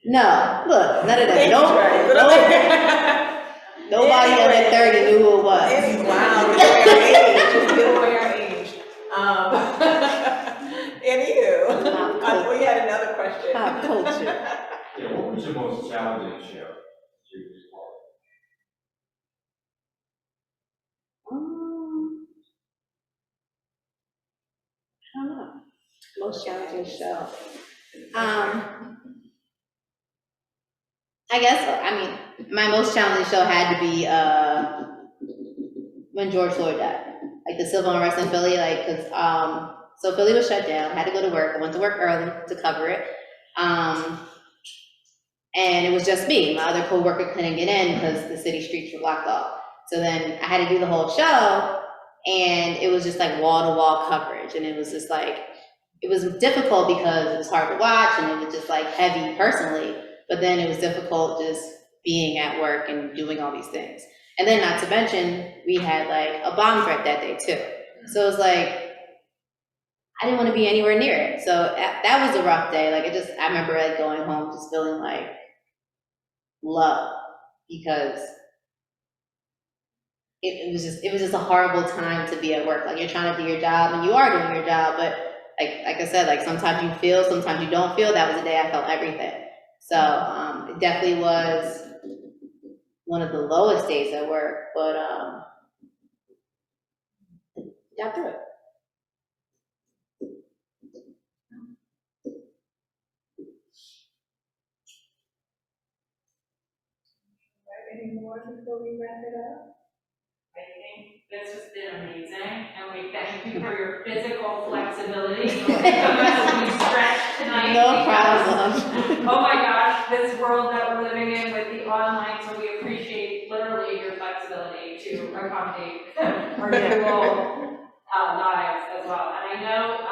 No, look, none of that. Nobody under 30 knew who it was. Wow, give away our age, just give away our age. Anywho, I thought we had another question. Pop culture. Yeah, what was your most challenging show? I don't know. Most challenging show. I guess, I mean, my most challenging show had to be when George Floyd died. Like the civil unrest in Philly, like, cause, so Philly was shut down, had to go to work. I went to work early to cover it. And it was just me. My other coworker couldn't get in because the city streets were blocked off. So then I had to do the whole show, and it was just like wall-to-wall coverage. And it was just like, it was difficult because it was hard to watch and it was just like heavy personally, but then it was difficult just being at work and doing all these things. And then not to mention, we had like a bomb threat that day too. So it was like, I didn't want to be anywhere near it. So that was a rough day. Like I remember like going home just feeling like low because it was just a horrible time to be at work. Like you're trying to do your job and you are doing your job, but like I said, like sometimes you feel, sometimes you don't feel. That was the day I felt everything. So it definitely was one of the lowest days at work, but got through it. Any more before we wrap it up? I think this has been amazing, and we thank you for your physical flexibility. We stretched tonight. No problem. Oh my gosh, this world that we're living in with the online, so we appreciate literally your flexibility to accommodate our usual lives as well. And I know, I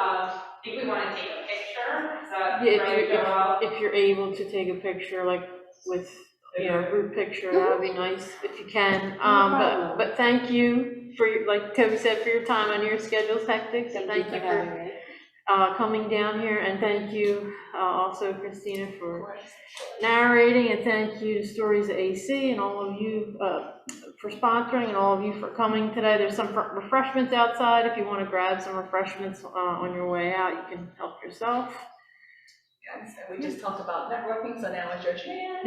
think we want to take a picture. Is that right, Joelle? If you're able to take a picture, like with, you know, group picture, that would be nice if you can. But thank you for your, like Toby said, for your time. I know your schedule's hectic, so thank you for coming down here, and thank you also Christina for narrating, and thank you to Stories of AC and all of you for sponsoring, and all of you for coming today. There's some refreshments outside. If you want to grab some refreshments on your way out, you can help yourself. Yes, and we just talked about networking, so now it's your chance.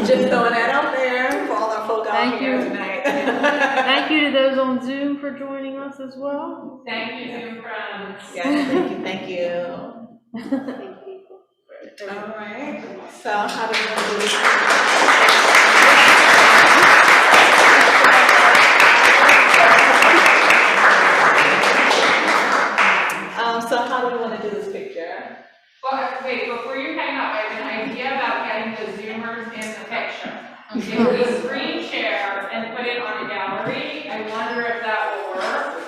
Just throwing that out there for all our folk out here tonight. Thank you to those on Zoom for joining us as well. Thank you, Zoom friends. Yes, thank you. All right, so how do we want to do this? So how do we want to do this picture? Well, wait, before you hang up, I have an idea about getting the Zoomers in the picture. If we screen share and put it on a gallery, I wonder if that will work.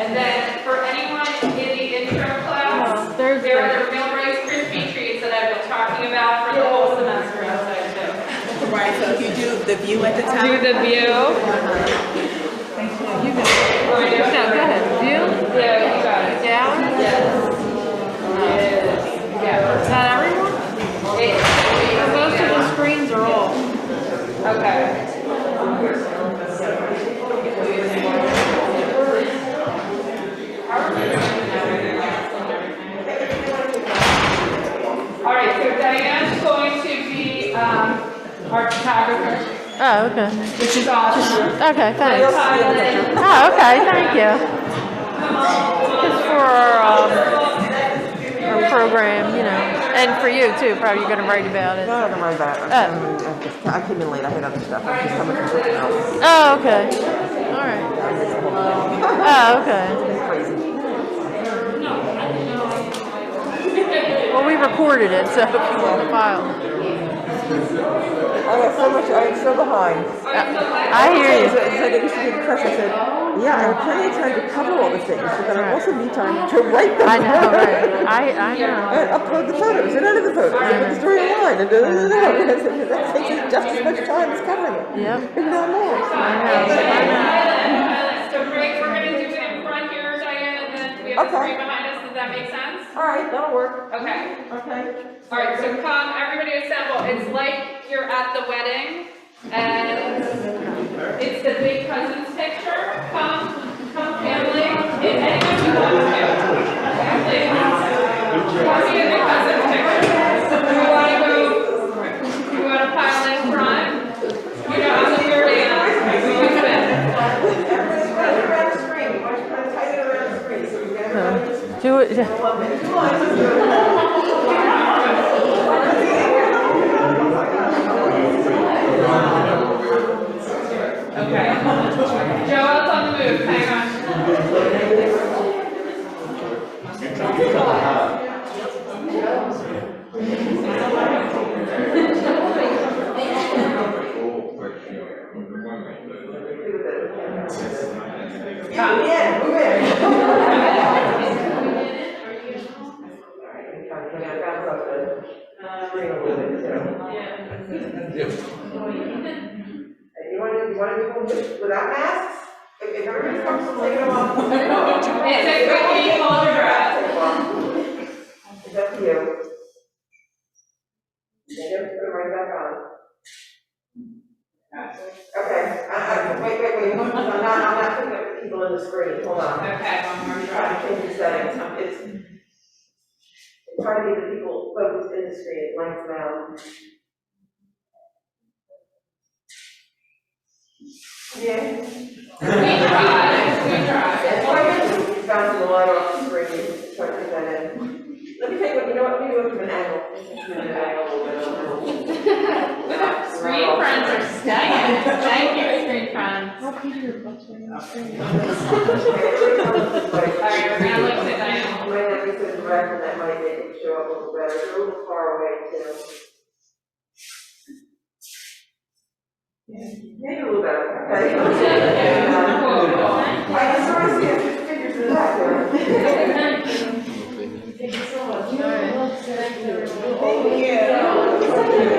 And then for anyone in the intro class, there are the real Rice Krispie treats that I've been talking about for the whole semester outside too. Right, so if you do the view at the top. Do the view. You can. No, go ahead. View? Yeah, you got it. Gallery? Yes. Yeah. Is that everyone? Most of the screens are all. Okay. All right, so Diane's going to be our photographer. Oh, okay. Which is awesome. Okay, thanks. Oh, okay, thank you. Just for our program, you know, and for you too, probably you're gonna write about it. No, I don't worry about it. I came in late, I had other stuff, I'm just coming from something else. Oh, okay. right. I missed the whole thing. Oh, okay. Crazy. Well, we recorded it, so if you want to file. I'm so behind. I hear you. So I used to be the press. I said, yeah, I have plenty of time to cover all the things, but then I also need time to write them. I know, right. I know. And upload the photos and edit the photos and put the story online and that takes just as much time as covering it. Yep. And no more. I know. So break, we're gonna do it in front here, Diane, and then we have the Okay. screen behind us, does that make sense? All right, that'll work. Okay. Okay. All right, so come, everybody assemble, it's like you're at the wedding, and it's the big cousins picture, come family, if anyone who wants to, please. Want to get the cousins picture? You wanna pile in front? You know, on the third day, we can Do it. Okay. Joel's on the move, hang on. Yeah, move You want to do without masks? If everybody's comfortable, take them off. It's a quickie, hold your breath. It's up to you. Take them, put them right back on. Okay, wait, I'm not putting up the people in the screen, hold on. Okay, one more I'm try. trying to change the settings, it's hard to get the people focused in the screen, it blanks them out. Yeah. We tried. It's bouncing the light off the screen, try to put that in. Let me take what, you know what, maybe look from an angle. Screen friends are staying. Thank you, screen friends. All right, we're gonna look at Diane. You might have to put the rest, and that might make it show up a little better, they're a little far away too. Maybe a little better, okay. I can sort of see the figures in the back there. Thank you so much. Thank you.